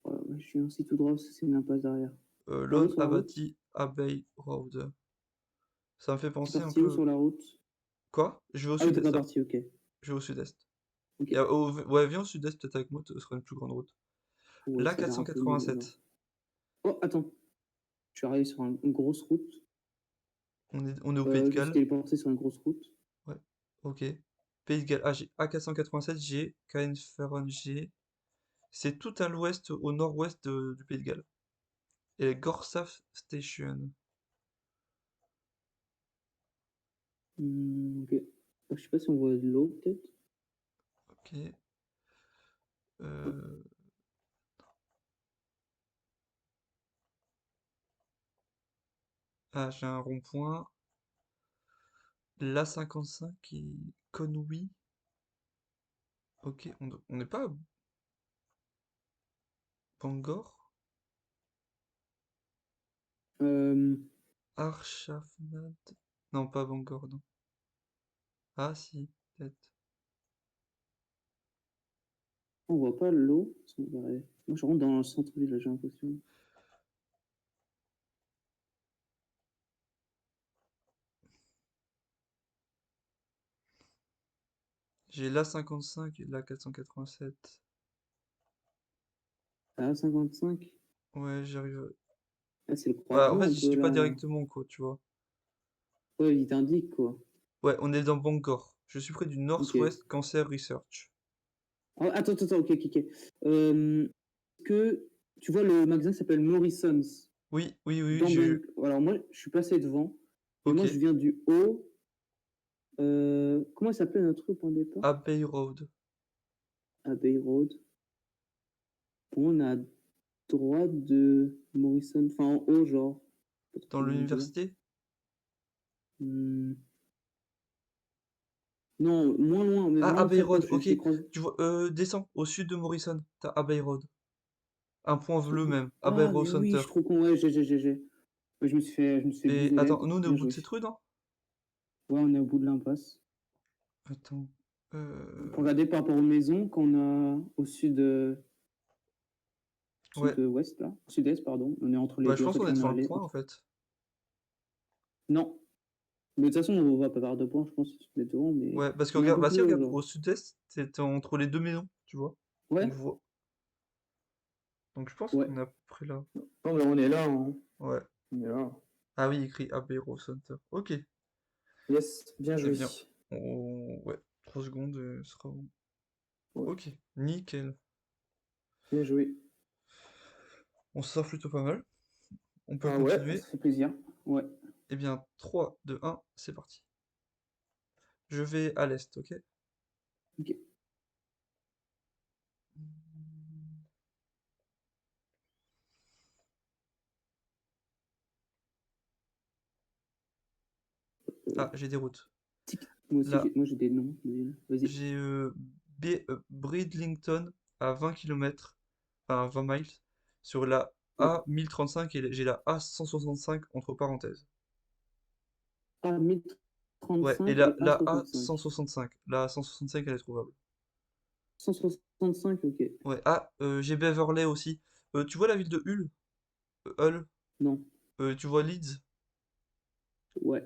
Ouais, je suis ainsi tout droit, c'est une impasse derrière. T'es où Lone sur la route? Abbey Abbey Road. Ça me fait T'es penser un parti où sur peu. la route? Quoi? Je vais au Ah oui, t'es pas sud-est là. parti, ok. Je vais au sud-est. Ok. Ouais, viens au sud-est peut-être avec moi, ce sera une plus grande route. Ouais, La ça a l'air un peu mieux alors. 487. Oh, attends. Je suis arrivé sur une grosse route. On est au Pays de Je me suis Galles. téléporté sur une grosse route. Ouais, ok. Pays de Galles. Ah, j'ai A487, j'ai Cairnferron, j'ai. C'est tout à l'ouest, au nord-ouest du Pays de Galles. Et Gorsaf Station. Ok. Je sais pas si on voit de l'eau, peut-être. Ok. Euh, Ah, j'ai un rond-point. L'A55 et Conwy. Ok, on n'est pas à Bangor? Euh, Archafnad? Non, pas Bangor, non. Ah, si, peut-être. on voit pas l'eau. Moi, je rentre dans le centre-ville, là, j'ai l'impression. J'ai l'A55 et l'A487. Ah, 55. Ouais, j'arrive. Ah, c'est le Bah, en croisement fait, un je peu, dis pas là. directement, quoi, tu vois. Ouais, il t'indique, quoi. Ouais, on est dans Bangor. Je suis près du Ok. Northwest Cancer Research. Ah, attends, ok, ok, ok. Est-ce que tu vois le magasin qui s'appelle Morrison's Oui, oui, oui, dans j'ai... Alors, moi, je suis passé devant. Et Ok. moi, je viens du haut. Comment il s'appelait notre rue au point de départ? Abbey Road. Abbey Road. On a droite de Morrison, enfin en haut, genre. Pas trop Dans comment dire. l'université? Hmm, non, moins loin, mais Ah, vraiment Abbey très Road, proche. ok. Je les croise. Tu vois, descends, au sud de Morrison. T'as Abbey Road. Un point bleu Où? même. Abbey Ah, Road mais oui, je Center. suis trop con. Ouais, j'ai. Ouais, je me suis fait Et bouser attends, l'aide. nous on est au Bien bout de joué. cette rue, non? Ouais, on est au bout de l'impasse. Attends. Pour regarder par rapport aux maisons qu'on a au sud, Ouais. sud-ouest, là. Sud-est, pardon. On est entre les Bah, je deux. En pense fait, qu'on est on est devant le allé point, en fait. Non. Mais de toute façon, on va pas avoir de points, je pense, si tu mets devant, mais Ouais, parce que on est un regarde, peu bah si, plus haut, regarde, genre. au sud-est, c'est entre les deux maisons, tu vois. Ouais, On voit. Donc je pense ouais. qu'on est à peu près là. Non, mais on est là, hein. Ouais. On est là. Ah oui, écrit Abbero Center. Ok. Yes, bien Eh joué. bien, ouais, 3 secondes, ce sera bon. Ouais, Ok, nickel. bien joué. On se sort plutôt pas mal. On peut Ah ouais, continuer. ça fait plaisir. Ouais. Eh bien, 3, 2, 1, c'est parti. Je vais à l'est, ok? Ok. Ah, j'ai des routes. Moi aussi, Là, j'ai des noms de villes. Vas-y. j'ai Bridlington à 20 km, enfin 20 miles, sur la Ouais. A1035 et j'ai la A165 entre parenthèses. Ouais, et A1035 la, et la A65. A165. La A165, elle est trouvable. 165, ok. Ouais, ah, j'ai Beverley aussi. Tu vois la ville de Hull? Hull? Non. Tu vois Leeds? Ouais.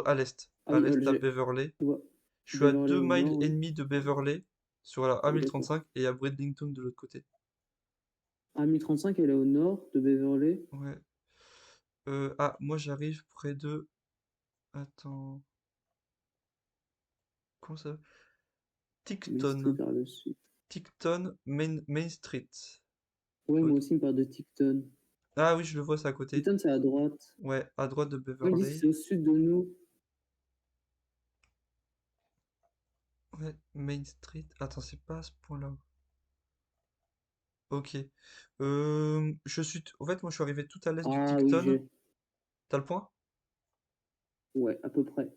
À l'est. Ah À oui, l'est, t'as Alger. Beverley. Je vois. Je suis à Beverly 2 au miles nord, et oui. demi de Beverley, sur la Ah oui, d'accord. A1035, et à Bridlington de l'autre côté. A1035, elle est au nord de Beverly. Ouais. Ah, moi j'arrive près de... Attends... Comment ça? Main Street Ticton. vers le sud. Ticton, Main Street. Ouais, moi Ok. aussi, il me parle de Ticton. Ah oui, je le vois, c'est à côté. Ticton, c'est à droite. Ouais, à droite de Ouais, ils me disent que Beverley. c'est au sud de nous. Ouais, Main Street. Attends, c'est pas à ce point-là. Ok. En fait, moi, je suis arrivé tout à l'est du Ah oui, Ticton. j'ai. T'as le point? Ouais, à peu près.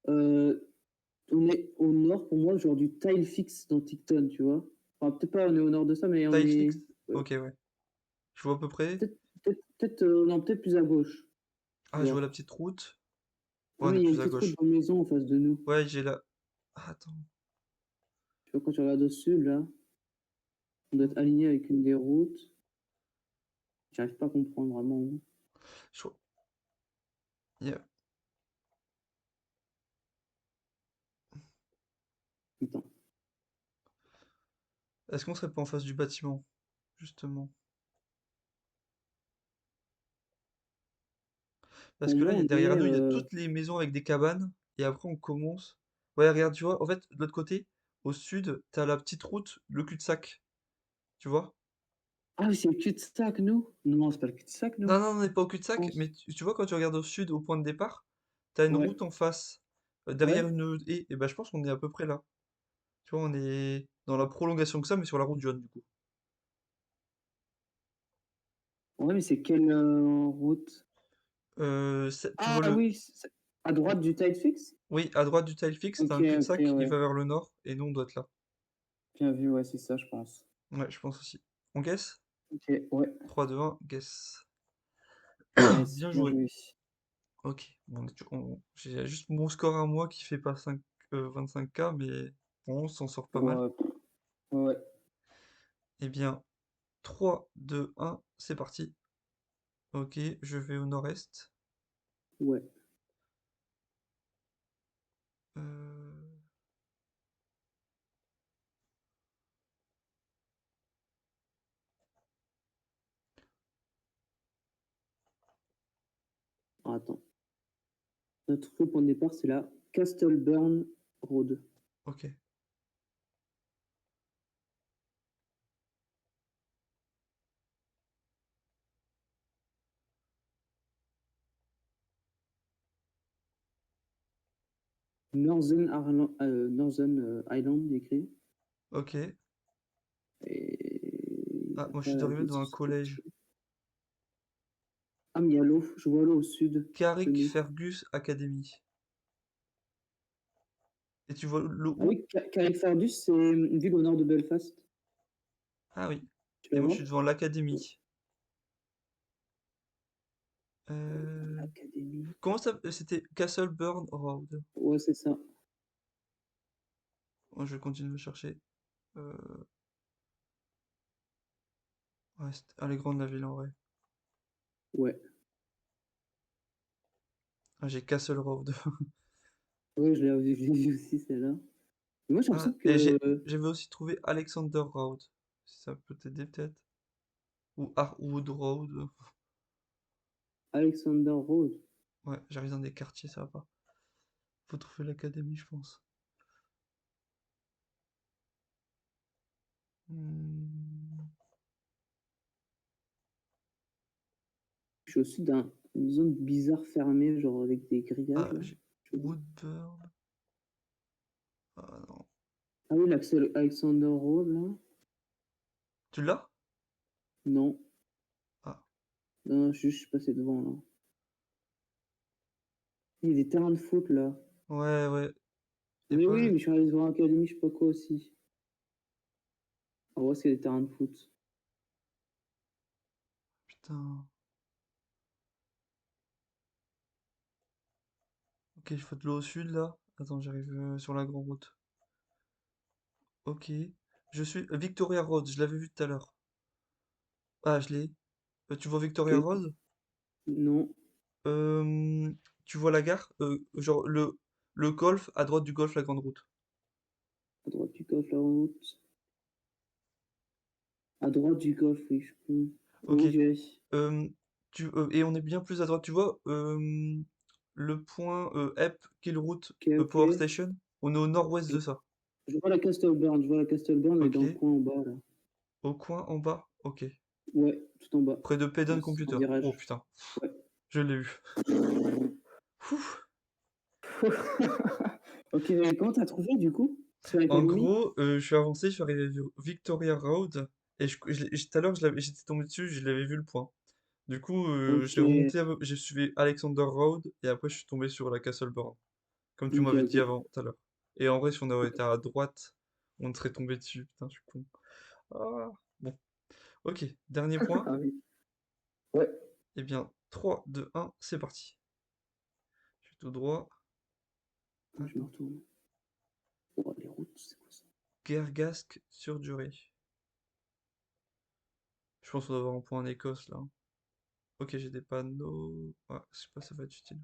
Euh, on est au nord, pour moi, genre du tile fixe dans Ticton, tu vois. Enfin, peut-être pas, on est au nord de ça, mais on Tile est. fixe? Ouais. Ok, ouais. Je vois à peu près. Non, peut-être plus à gauche. Ah, je vois la Genre. petite route. Ah, Ouais, on mais est il y a une plus à petite route gauche. de maison en face de nous. Ouais, j'ai la... Ah, attends. Tu vois, quand tu regardes au sud, là, on doit être aligné avec une des routes. J'arrive pas à comprendre vraiment où. Je vois- Yeah. Attends. Est-ce qu'on serait pas en face du bâtiment? Justement. Parce Pour que là, moi, on derrière est. nous, il y a toutes les maisons avec des cabanes. Et après, on commence. Ouais, regarde, tu vois, en fait, de l'autre côté, au sud, t'as la petite route, le cul-de-sac. Tu vois? Ah, oui, c'est le cul-de-sac, nous? Non, c'est pas le cul-de-sac, nous, Non, non, on n'est pas au je cul-de-sac, pense. mais tu vois, quand tu regardes au sud, au point de départ, t'as une Ouais. route en face, derrière Ouais. une haie. Et ben, je pense qu'on est à peu près là. Tu vois, on est dans la prolongation que ça, mais sur la route jaune, du coup. Ouais, mais c'est quelle route? Tu Ah vois le... oui, à droite du tile fixe? Oui, à droite du tile fixe, t'as Ok, un ok, cul-de-sac, il ouais. va vers le nord, et nous, on doit être là. Bien vu, ouais, c'est ça, je pense. Ouais, je pense aussi. On guess? Ok, ouais. 3, 2, 1, guess. Nice, Bien bien joué. joué. Ok, bon, j'ai juste mon score à moi qui fait pas 25K, mais bon, on s'en sort pas mal. Ouais, ouais, Eh bien, 3, 2, 1, c'est parti. Ok, je vais au nord-est. ouais. Euh, Ah, attends. Notre point de départ, c'est la Castleburn Road. ok, Northern Island, écrit. ok. Et Ah, moi je après, suis la arrivé route, dans un c'est collège. Ah, mais il y a l'eau. Je vois l'eau au sud de Carrick nous. Fergus Academy. Et tu vois l'eau Ah où? oui, Carrickfergus, c'est une ville au nord de Belfast. Ah oui. Tu Et la moi je vois? suis devant l'académie. Euh, L'académie. Comment ça? C'était Castleburn Road. Ouais, c'est ça. Moi, je continue de chercher. Euh, Ouais, elle est grande la ville en vrai. Ouais. Ah, j'ai Castle Road. Ouais, je l'ai vu aussi, celle-là. Et moi, j'ai Ah, l'impression et que j'avais aussi trouvé Alexander Road. Si ça peut t'aider peut-être. Ou Harwood Road. Alexander Rose. Ouais, j'arrive dans des quartiers, ça va pas. Faut trouver l'académie, je pense. Hmm. Je suis aussi dans une zone bizarre fermée, genre avec des grillages, Ah, là. j'ai Je- Woodburn. Ah non. Ah oui, Alexander Rose, là. Tu l'as? Non. Ah, Non, je suis passé devant, là. Il y a des terrains de foot, là. ouais, ouais. Y a Mais pas oui, le... mais je suis allé voir Académie, je sais pas quoi aussi. Ah ouais, c'est des terrains de foot. Putain. Ok, il faut de l'eau au sud, là. Attends, j'arrive sur la grande route. Ok. Je suis... Victoria Road, je l'avais vu tout à l'heure. Ah, je l'ai. Tu vois Victoria Ok. Road? Non. Euh, Tu vois la gare? Genre le golf, à droite du golf, la grande route. À droite du golf, la route. À droite du golf, oui, je peux. Ok. Comment je vérifie? Euh, et on est bien plus à droite. Tu vois le point Kill Route Ok, ok. Power Station? On est au nord-ouest de ça. Je vois la Castle Burn, je vois la Castle Burn, elle est Ok. dans le coin en bas, là. Au coin en bas? Ok. Ouais, tout en bas. Près de Payden En Computer. Oh virage. putain, Ouais. je l'ai eu. Ouf. Ok, mais comment t'as trouvé, du coup? Sur En l'Académie? gros, je suis avancé, je suis arrivé vers Victoria Road. Et tout à l'heure, j'étais tombé dessus, je l'avais vu le point. Du coup, Ok, j'ai remonté, j'ai suivi Alexander Road et après je suis tombé sur la Castle Burn, comme tu ok, m'avais dit ok. avant tout à l'heure. Et en vrai, si on avait été à droite, on serait tombé dessus. Putain, je suis con. Ah, bon, ok, dernier point. Ah oui. Ouais. Eh bien, 3, 2, 1, c'est parti. Je suis tout droit. Je me Attends. retourne. Oh, les routes, c'est quoi ça? Guergasque sur durée. Je pense qu'on doit avoir un point en Écosse là. Ok, j'ai des panneaux. Ah, je sais pas, ça va être utile.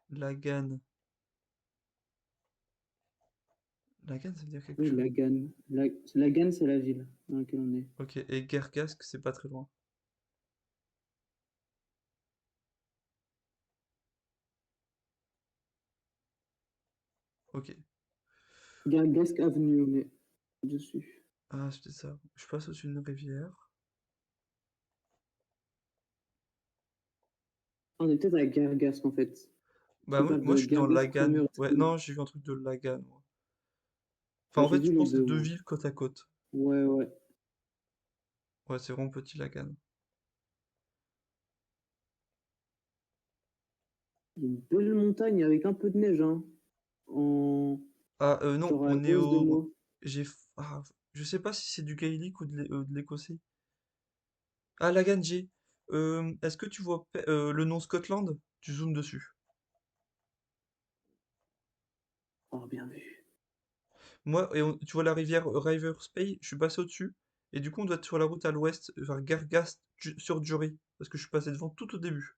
Lagan. Lagan, ça veut dire quelque Oui, chose. Lagan. Lagan, c'est la ville dans laquelle on est. Ok, et Guergasque, c'est pas très loin. Ok. Gargasque Avenue, on est dessus. Ah, c'était ça. Je passe au-dessus d'une rivière. Ah, on est peut-être à Gargasque, en fait. Bah, Tu moi, parles moi, de je suis dans Gargasque Lagan. Premier Ouais, School. non, j'ai vu un truc de Lagan, moi. Enfin, Ouais, en j'ai fait, je vu les pense que c'est deux, deux moi. villes côte à côte. Ouais, ouais. Ouais, c'est vraiment petit, Lagan. Il y a une belle montagne avec un peu de neige, hein. En... Ah, non, Genre à on est gauche de au... moi. Ah, je sais pas si c'est du gaélique ou de l'écossais. Ah, Lagan G. Est-ce que tu vois le nom Scotland? Tu zoomes dessus. Oh, bien vu. Moi, tu vois la rivière River Spey, je suis passé au-dessus. Et du coup, on doit être sur la route à l'ouest, vers Gargast sur Jury. Parce que je suis passé devant tout au début.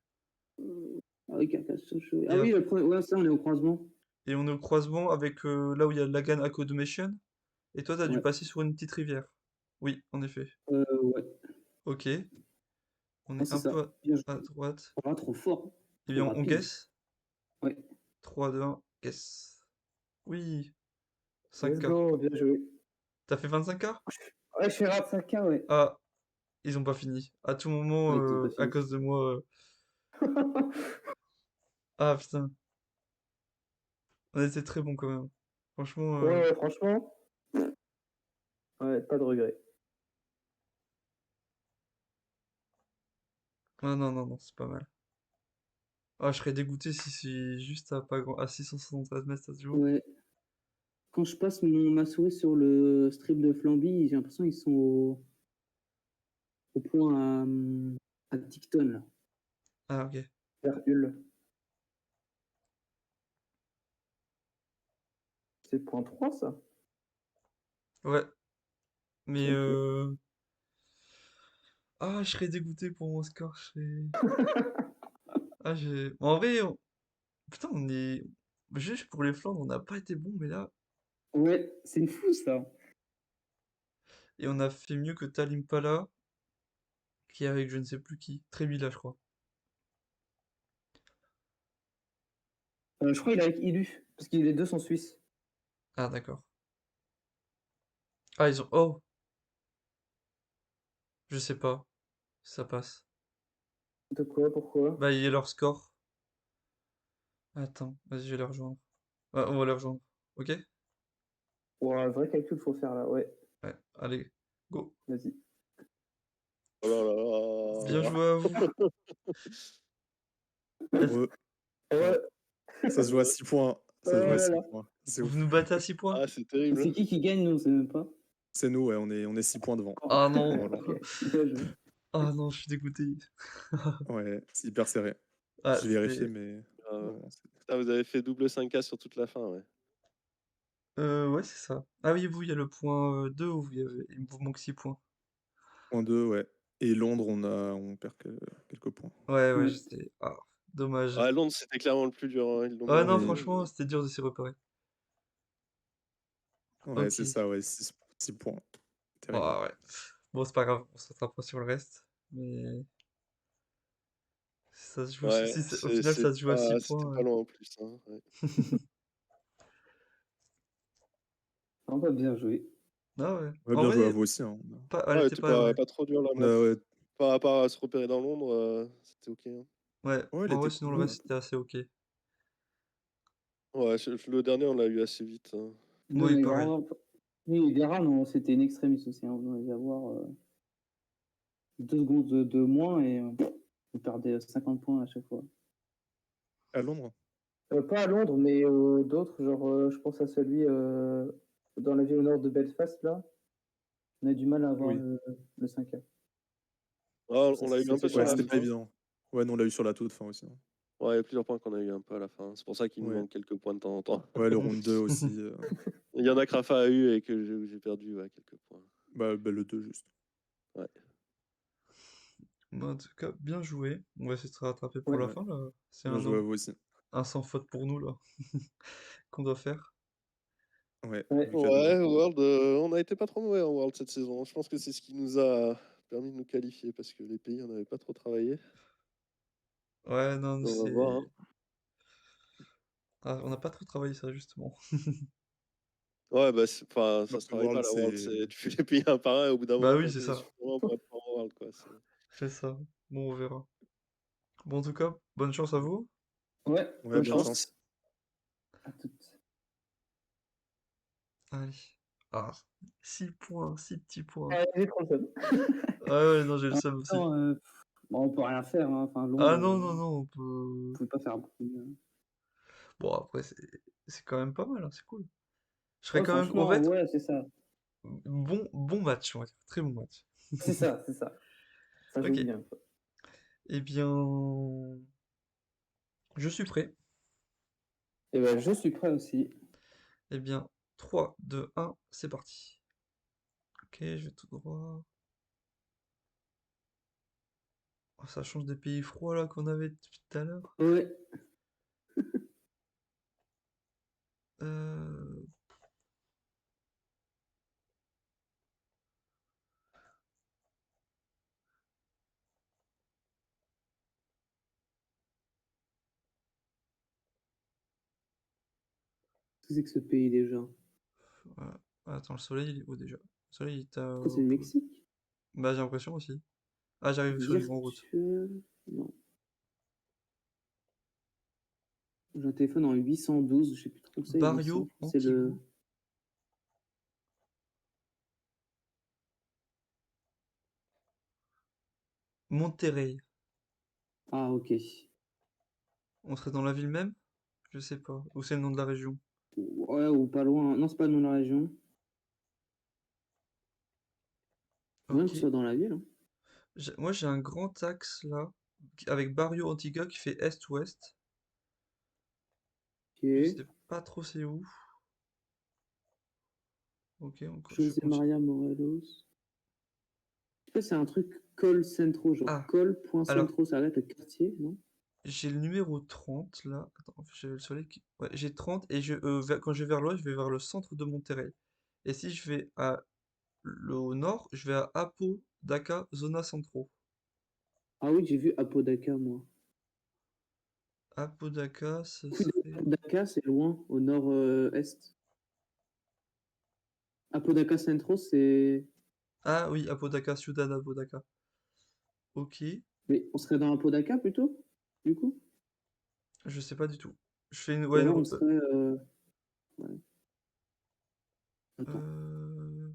Ah oui, Carcassonne. Et, Ah oui, ap- ouais, ça, on est au croisement. et on est au croisement avec là où il y a Lagan Accommodation. Et toi, t'as dû Ouais. passer sur une petite rivière. Oui, en effet. Ouais. Ok. On Ah, est c'est un ça. peu Bien à joué. droite. Oh, trop fort. Eh Trop bien, on rapide. guess. Ouais. 3, 2, 1, guess. Oui, Let's 5K. go, bien joué. T'as fait 25K? Ouais, je suis à 5K, ouais. Ah, ils ont pas fini. À tout moment, Ouais, ils ont pas à fini. cause de moi. Ah, putain. On était très bons quand même. Franchement, Ouais, ouais, franchement, ouais, pas de regret. ah non, non, non, c'est pas mal. Ah, je serais dégoûté si c'est juste à, pas grand... à 673 mètres, ça se joue. Ouais. Quand je passe ma souris sur le strip de Flamby, j'ai l'impression qu'ils sont au point à Ticton, là. Ah, ok. Vers Hull. C'est point 3 ça? Ouais, mais Ok. ah, je serais dégoûté pour mon score. Ah, en vrai, putain, on est juste pour les Flandres, on n'a pas été bon, mais là, Ouais, c'est fou ça. et on a fait mieux que Talimpala, qui est avec je ne sais plus qui, Trebila, je crois. Je crois qu'il est avec Ilu, parce que les deux sont suisses. Ah, d'accord. Ah, ils ont. Oh, je sais pas, si ça passe. De quoi? Pourquoi? Bah, il y a leur score. Attends, vas-y, je vais les rejoindre. Ouais, on va les rejoindre. Ok? Ouais, un vrai calcul faut faire là, ouais. Ouais, allez, go. Vas-y. Oh là Bien là. joué à vous. Ouais, Ouais, ça se joue à 6 points. oh Ça se joue à là 6 là. points. C'est Vous ouf. nous battez à 6 points? Ah, c'est terrible. C'est qui gagne, nous, on sait même pas. C'est nous, ouais, on est 6 points devant. Oh, Ah En non. Hollande. ok, bien joué. Ah non, je suis dégoûté. Ouais, c'est hyper serré. Ah, J'ai vérifié, c'était. mais Ah, bon, putain, vous avez fait double 5K sur toute la fin, ouais. Ouais, c'est ça. Ah oui, vous, il y a le point 2 où il vous manque 6 points. point 2, ouais. Et Londres, on perd quelques points. Ouais, ouais, Ouais. je sais. Ah, dommage. Ah, Londres, c'était clairement le plus dur, hein. Ils l'ont Ouais, bien non, joué. Oui, franchement, c'était dur de s'y repérer. ouais, Ok. c'est ça, ouais, 6 points. Terrible. Ah ouais. Bon, c'est pas grave, on se rattrapera sur le reste. Mais ça se joue, Ouais, au final, ça se joue à 6 c'était points. pas loin en plus, hein, ouais. On va bien jouer. Ah ouais. Ouais, En bien joué à vrai, vous aussi, hein. elle Ouais, était était pas, ouais. pas trop dur la manche. Ouais, Par rapport à se repérer dans Londres, c'était OK, hein. Ouais, ouais, il en vrai, était sinon cool. le reste, c'était assez ok. Ouais, le dernier, on l'a eu assez vite, hein. Nous, on Oui, avait pareil. vraiment. Oui, des rats, non, c'était une extremis aussi. Hein. On allait avoir 2 secondes de moins et on perdait 50 points à chaque fois. À Londres? Pas à Londres, mais d'autres. Genre, je pense à celui dans la ville au nord de Belfast, là. On a du mal à avoir Oui. le 5A. Ah, Ça, on l'a eu un peu c'était sur Ouais, pas. la c'était pas fin. évident. Ouais, nous, on l'a eu sur la toute fin aussi, hein. Ouais, il y a plusieurs points qu'on a eu un peu à la fin. C'est pour ça qu'il nous Ouais. manque quelques points de temps en temps. Ouais, le round 2 aussi. Il y en a que Rafa a eu et que j'ai perdu, ouais, quelques points. Bah, le 2 juste. Ouais. Mais en tout cas, bien joué. On va essayer de se rattraper pour Ouais. la Ouais. fin, là. C'est Bien joué à vous aussi. un sans faute pour nous, là, qu'on doit faire. Ouais, Ouais. vu que Ouais, j'adore. World, on a été pas trop mauvais en World cette saison. Je pense que c'est ce qui nous a permis de nous qualifier parce que les pays, on n'avait pas trop travaillé. Ouais, non, On va voir, hein. Ah, on n'a pas trop travaillé ça, justement. Ouais, bah, enfin, ça Bah, se le travaille pas World, la World, c'est. c'est tu fais les pays un par un et au bout d'un Bah moment, oui, t'as c'est fait ça. suffisamment pour être en World, quoi. C'est ça. Bon, on verra. Bon, en tout cas, bonne chance à vous. Ouais, Ouais, bonne bonne chance. chance. À toutes. Allez. Ah, 6 points, 6 petits points. Ah, j'ai trop le seum. Ah ouais, non, j'ai le En même seum aussi. temps, bon, on peut rien faire. Hein. Enfin, Ah Londres, non, non, on non, on peut. pouvait pas faire beaucoup mieux. Bon, après, c'est quand même pas mal, hein, c'est cool. Je serais Ouais, quand même. En franchement, fait, ouais, c'est ça. bon match, on va dire. Très bon match. C'est ça, c'est ça. Ça joue Ok. bien, quoi. Eh bien, je suis prêt. Et ben, je suis prêt aussi. Eh bien, 3, 2, 1, c'est parti. Ok, je vais tout droit. Oh, ça change des pays froids là qu'on avait depuis tout à l'heure. Ouais. Euh, Qu'est-ce que c'est que ce pays déjà? ouais. Attends, le soleil, il est où déjà? Le soleil, il est Pourquoi c'est le Mexique? Bah, j'ai l'impression aussi. Ah, j'arrive sur l'île en route. Virtuel. Non. J'ai un téléphone en 812, je sais plus trop où c'est, 800. Barrio, Je pense que c'est le. Antigua. Monterrey. Ah, ok. On serait dans la ville même? Je sais pas. Ou c'est le nom de la région? Ouais, ou pas loin. Non, c'est pas dans la région. Même que ce Ok. soit dans la ville. Hein. Moi, j'ai un grand axe là, avec Barrio Antigua qui fait est-ouest. Je Ok. sais pas trop c'est où. Ok, je José continue. Maria Morelos. Je sais pas, c'est un truc col centro, genre Ah, alors, col.centro, ça arrête le quartier, non? j'ai le numéro 30 là. Attends, j'avais le soleil qui. Ouais, j'ai 30 et quand je vais vers l'ouest, je vais vers le centre de Monterrey. Et si je vais au nord, je vais à Apodaca, Zona Centro. Ah oui, j'ai vu Apodaca, moi. Apodaca, ce Puis serait. Apodaca, c'est loin, au nord-est. Apodaca Centro, c'est. Ah oui, Apodaca, Ciudad Apodaca. Ok, Mais on serait dans Apodaca plutôt, du coup? je sais pas du tout. Je fais Ou ouais, alors on serait. Ouais. Attends. euh,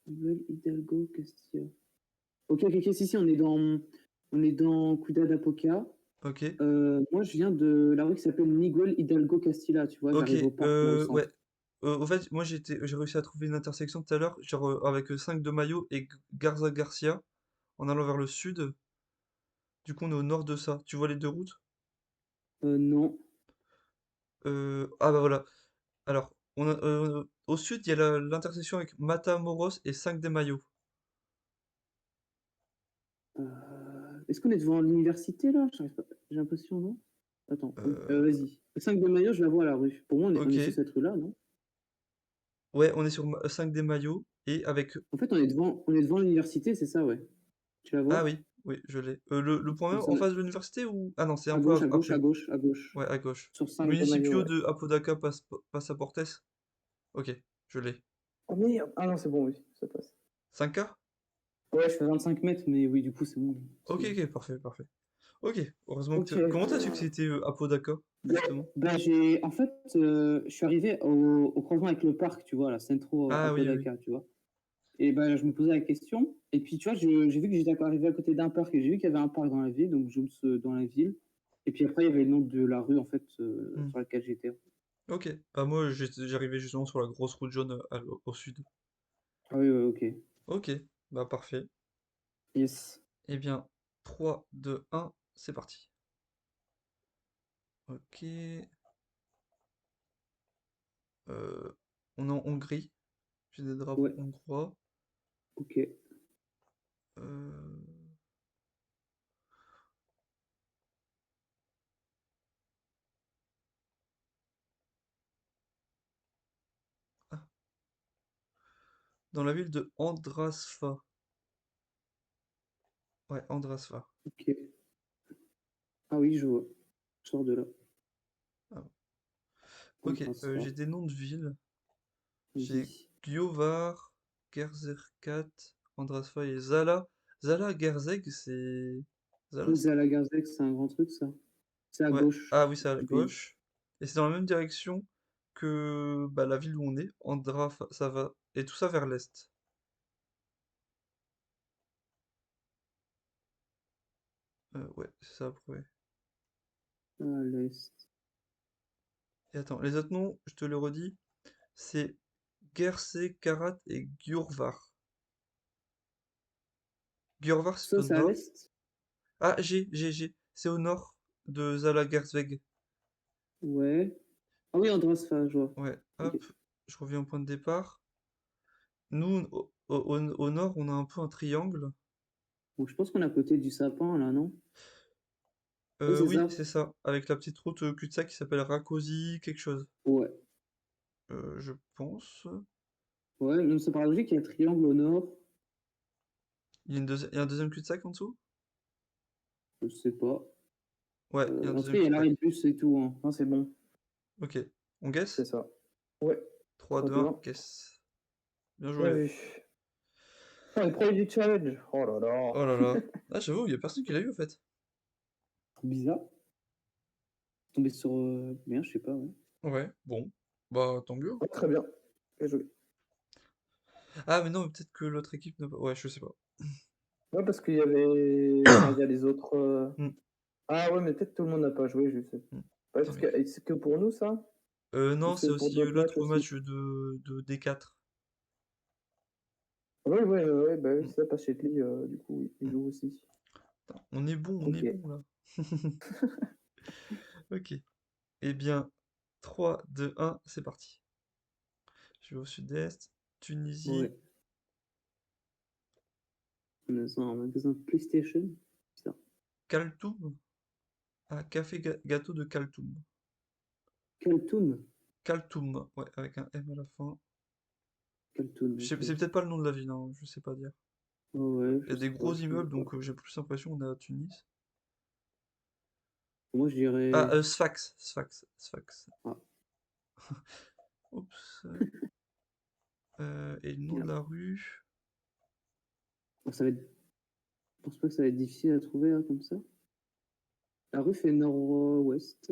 Nouvelle Hidalgo, Castilla. Ok, si, on est dans Ciudad Apoca. ok. Moi, je viens de la rue qui s'appelle Miguel Hidalgo Castilla, tu vois, Ok, j'arrive au parc dans le ouais. centre. Au fait, moi j'ai réussi à trouver une intersection tout à l'heure, genre avec 5 de Mayo et Garza Garcia, en allant vers le sud. Du coup, on est au nord de ça. Tu vois les deux routes? Non. Ah bah voilà. Alors, au sud, il y a l'intersection avec Matamoros et 5 de Mayo. Est-ce qu'on est devant l'université là? J'arrive pas. J'ai l'impression, non? Attends, oui. Euh, Vas-y. Le 5 de Mayo, je la vois à la rue. Pour moi, on est sur ok. cette rue-là, non? Ouais, on est sur 5 des Mayo et avec. En fait, on est devant l'université, c'est ça, ouais. Tu la Ah vois? oui, oui, je l'ai. Le point Comme même ça, en face de l'université ou. Ah non, c'est un à peu gauche, à gauche, à après. gauche, à gauche. Ouais, à gauche. Sur 5 de Mayo, Municipio ouais. de Apodaca Passaportes. Ok, je l'ai. Oh merde! Ah non, c'est bon, oui, ça passe. 5K? Ouais, je fais 25 mètres, mais oui, du coup, c'est bon. Ok, ok, parfait, parfait. Ok, heureusement que Ok. Comment t'as su que c'était Apodaca, justement? En fait, je suis arrivé au croisement avec le parc, tu vois, la Centro Ah oui, oui. Apodaca, tu vois. Et ben, je me posais la question. Et puis, tu vois, j'ai vu que j'étais arrivé à côté d'un parc et j'ai vu qu'il y avait un parc dans la ville, donc dans la ville. Et puis après, il y avait le nom de la rue, en fait, Hmm. sur laquelle j'étais. Ok. Bah moi, j'arrivais justement sur la grosse route jaune au sud. Ah oui, ouais, ok. Ok, bah parfait. Yes. Eh bien, 3, 2, 1, c'est parti. Ok. On est en Hongrie. J'ai des drapeaux Ouais, hongrois. ok. Euh, ah, dans la ville de Andrasfa. Ouais, Andrasfa. Ok. Ah oui, je vois. Je sors de là. Ah, bon. On Ok, trace ça. j'ai des noms de villes. J'ai Vas-y. Giovar, Gerzerkat, Andrasfa et Zala. Zala Gerzeg, c'est. Zala, Rue Zalagarzex, c'est un grand truc, ça. C'est à ouais. gauche Ah oui, c'est à du pays. gauche. Et c'est dans la même direction que bah, la ville où on est. Ça va. Et tout ça vers l'est. Ouais, c'est ça, ouais. À l'est. Et attends, les autres noms, je te le redis, c'est Gerse, Karat et Gjurvar. Gjurvar, c'est Ça, au c'est à nord. l'est? Ah, j'ai. C'est au nord de Zalaegerszeg. Ouais. Ah oui, Andrasfa, je vois. Ouais, Ok. hop, je reviens au point de départ. Nous, au nord, on a un peu un triangle. Bon, je pense qu'on est à côté du sapin, là, non? Oui, c'est Oui, ça. c'est ça, avec la petite route cul-de-sac qui s'appelle Rakosi quelque chose. Ouais. Je pense. Ouais, donc c'est par la logique qu'il y a un triangle au nord. Il y a un deuxième cul-de-sac en dessous? Je sais pas. Ouais, il y a un En tout deuxième cas, il y a cul-de-sac. l'arrêt de bus et tout, hein. Non, c'est bon. Ok, on C'est guess? ça. Ouais. 3, 3, 2, 2, 1, 1. guess. Bien Bien joué. vu. On est premier du challenge. Oh là Oh là. là là. Ah, j'avoue, il y a personne qui l'a eu, en fait. Bizarre. Tombé sur. Bien, je sais pas, ouais. Ouais, bon. Bah, tant mieux. Oh, très bien. Bien joué. Ah, mais non, mais peut-être que l'autre équipe n'a pas. Ouais, je sais pas. Ouais, parce qu'il y avait. Enfin, il y a les autres. Hmm, Ah ouais, mais peut-être tout le monde n'a pas joué, je sais. hmm. Ouais, Ah parce oui. que c'est que pour nous, ça? Ou Non, c'est c'est pour aussi d'autres matchs l'autre aussi? match de D4. Oui, oui, oui, bah oui, Hmm, c'est ça, pas Chetly, du coup, oui, il hmm. joue aussi. Putain, on est Ok. bon là. Ok. Eh bien, 3, 2, 1, c'est parti. Je vais au sud-est. Tunisie. Ouais. On est dans un magasin PlayStation. Putain. Khartoum. Ah, café gâteau de Khartoum. Khartoum. Khartoum, ouais, avec un M à la fin. Khartoum, C'est ok. peut-être pas le nom de la ville, hein, je sais pas dire. Oh ouais, Il y a je des sais pas, gros je connais immeubles, pas. donc j'ai plus l'impression qu'on est à Tunis. Moi, je dirais. Ah, Sfax. Ah, Oups. Et le nom de merde. la rue. Bon, ça va être... Je pense pas que ça va être difficile à trouver là, comme ça. La rue fait nord-ouest.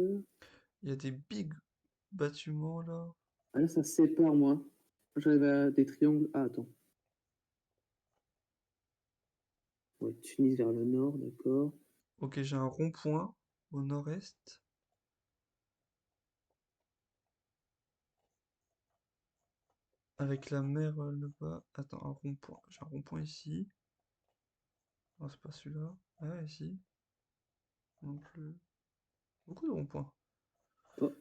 Il y a des big bâtiments là. Ah là, ça se sépare, moi. J'arrive à des triangles. Ah, attends. Ouais, Tunis vers le nord, d'accord. Ok, j'ai un rond-point au nord-est. Avec la mer là-bas. Attends, un rond-point. J'ai un rond-point ici. Non, c'est pas celui-là. Ah, ici. Non plus. Beaucoup de ronds-points. Oh,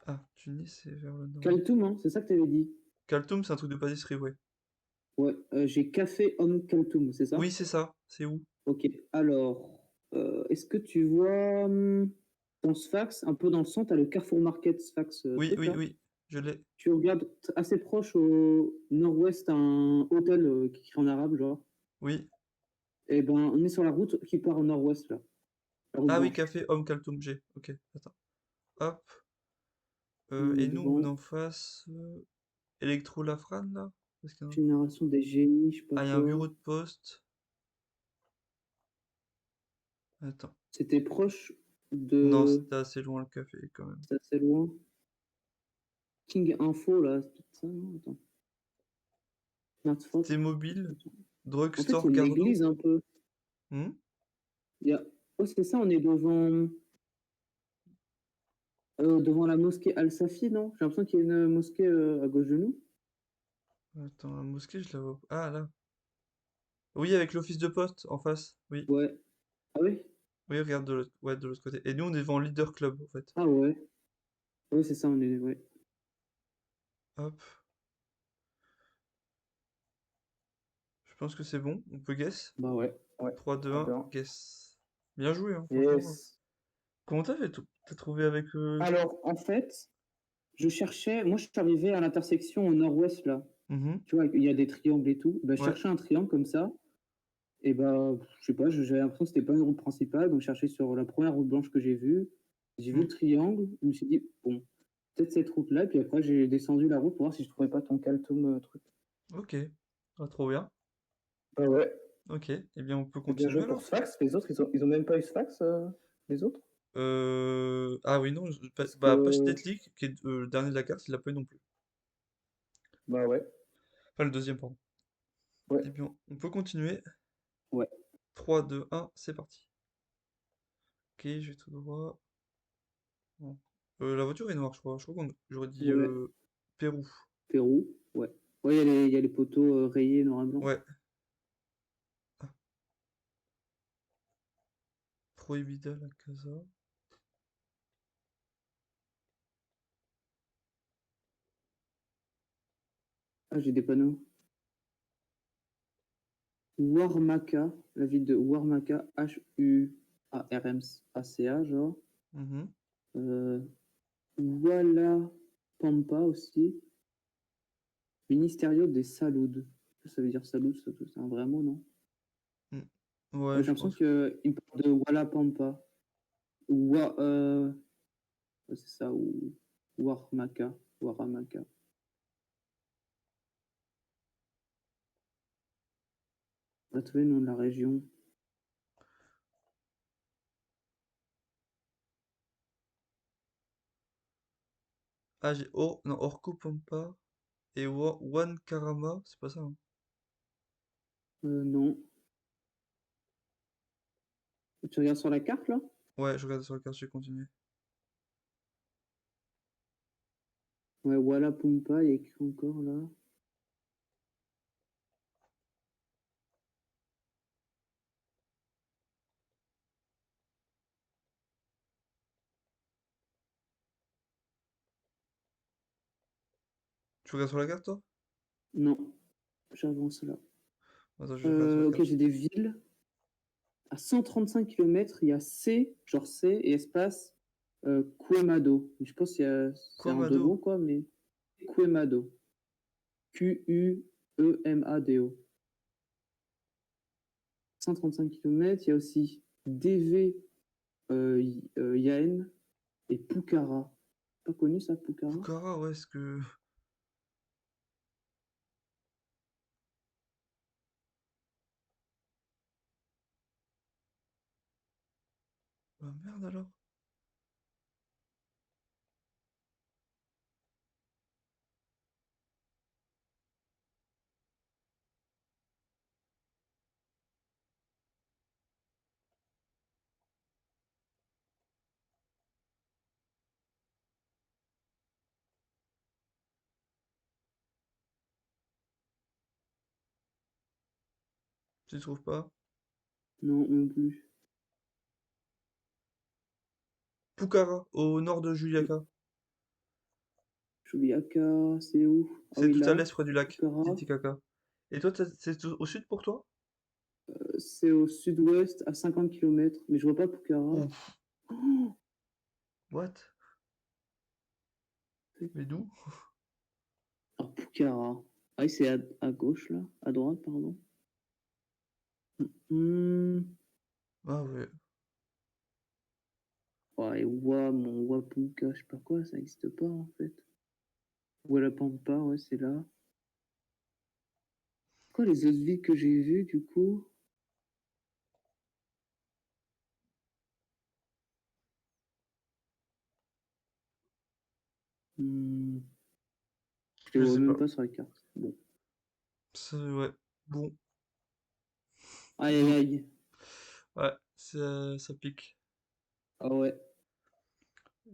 Ah, Tunis, c'est vers le nord. Khartoum, hein, c'est ça que tu avais dit. Khartoum, c'est un truc de pâtisserie, ouais. Ouais, j'ai Café Homme Khartoum, c'est ça? Oui, c'est ça. C'est où? Ok, alors, est-ce que tu vois dans Sfax, un peu dans le centre, t'as le Carrefour Market Sfax Oui, truc oui, là? oui. Je l'ai. Tu regardes assez proche au nord-ouest, un hôtel qui écrit en arabe, genre. Oui. Et ben, on est sur la route qui part au nord-ouest, là. La route Ah oui, blanche. café Homme Khartoum G. Ok, attends. Hop. On est Et nous, devant d'en face, Electro Lafran, là? Parce qu'il y en a- Génération des génies, je sais pas Ah, il y a un quoi. bureau de poste. Attends. C'était proche Non, de... c'était assez loin le café, quand même. C'est assez loin. King Info, là, c'est tout ça, non? Attends. Smartphone. C'était mobile. En fait, il y Drugstore a une Gardo. église un peu. Hmm. Il y a... Oh, c'est ça, on est devant la mosquée Al-Safi, non? J'ai l'impression qu'il y a une mosquée à gauche de nous. Attends, la mosquée, je la vois. Ah, là. Oui, avec l'office de poste en face. Oui. Ouais. Ah ouais? Oui, regarde de l'autre, ouais, de l'autre côté. Et nous, on est devant Leader Club, en fait. Ah ouais. Ouais, c'est ça, on est... Ouais. Hop. Je pense que c'est bon. On peut guess. Bah ouais. Ouais. 3, 2, 3, 2, 1, 1. guess. Bien joué, hein, franchement. Yes. Comment t'as fait? T'as trouvé avec... Alors, en fait, je cherchais... Moi, je suis arrivé à l'intersection au nord-ouest, là. Mhm. Tu vois, il y a des triangles et tout. Bah, je Ouais. cherchais un triangle comme ça. Et bah, je sais pas, j'avais l'impression que c'était pas une route principale. Donc, je cherchais sur la première route blanche que j'ai vue. J'ai vu Hmm. le triangle. Je me suis dit, bon, peut-être cette route-là. Puis après, j'ai descendu la route pour voir si je trouvais pas ton Kaltoum truc. Ok. Ah, trop bien. Ah ouais. Ok. Eh bien, on peut Et bien continuer joué pour alors. Sfax. Les autres, ils ont même pas eu Sfax, les autres? Ah oui, non. Parce Bah, que, Pastetlik, qui est le dernier de la carte, il l'a pas eu non plus. bah ouais, Enfin, le deuxième, pardon. ouais, Eh bien, on peut continuer. ouais. 3, 2, 1, c'est parti. Ok, je vais tout droit. Bon. La voiture est noire, je crois. J'aurais dit Ouais, Pérou. Pérou, ouais. Ouais, il y a les poteaux rayés noir et blanc. Ouais. Ah, Prohibida la Casa. Ah, j'ai des panneaux. Warmaka, la ville de Warmaka, H-U-A-R-M-A-C-A, genre. Mhm. Voilà Pampa aussi. Ministério des Salud. Ça veut dire salud, c'est un vrai mot, non? Mm. Ouais, Ouais, j'ai je l'impression pense. qu'il me parle de Walla Pampa. Ouais, c'est ça, ou Warmaka. Waramaka. On va trouver le nom de la région. Ah, j'ai non, Orco Pampa et One Karama, c'est pas ça, hein. Non. Tu regardes sur la carte, là? Ouais, je regarde sur la carte, je vais continuer. Ouais, Walla Pampa, il y a écrit encore, là. Tu regardes sur la carte, toi? Non, j'avance là. Attends, je vais regarder sur la Ok, carte. j'ai des villes. À 135 km, il y a C, genre C, et espace Quemado. Je pense que c'est un de Quemado. long, quoi, mais Quemado. Quemado. 135 km. Il y a aussi DV Yaen et Pucara. Pas connu ça, Pucara? Pucara, ouais, est-ce que... Ah merde alors. Tu trouves pas? Non, non plus. Pucara, au nord de Juliaca. Juliaca, c'est où? Ah C'est oui, tout à là. l'est près du lac Pucara, Titicaca. Et toi, c'est au sud pour toi? c'est au sud-ouest à 50 km, mais je vois pas Pucara. Ouf, Oh, what? Mais d'où? ah, Pucara. Ah oui, c'est à gauche, là. À droite, pardon. Hmm. Ah ouais. Ouais, mon Wapuka, je sais pas quoi, ça n'existe pas en fait. Pampa, ouais, c'est là. Quoi, les autres villes que j'ai vues, du coup? Hmm, je les Je vois sais même pas. pas sur la carte. Bon. Ouais. Bon. Aïe, aïe, Bon. aïe. Ouais, ça pique. Ah ouais.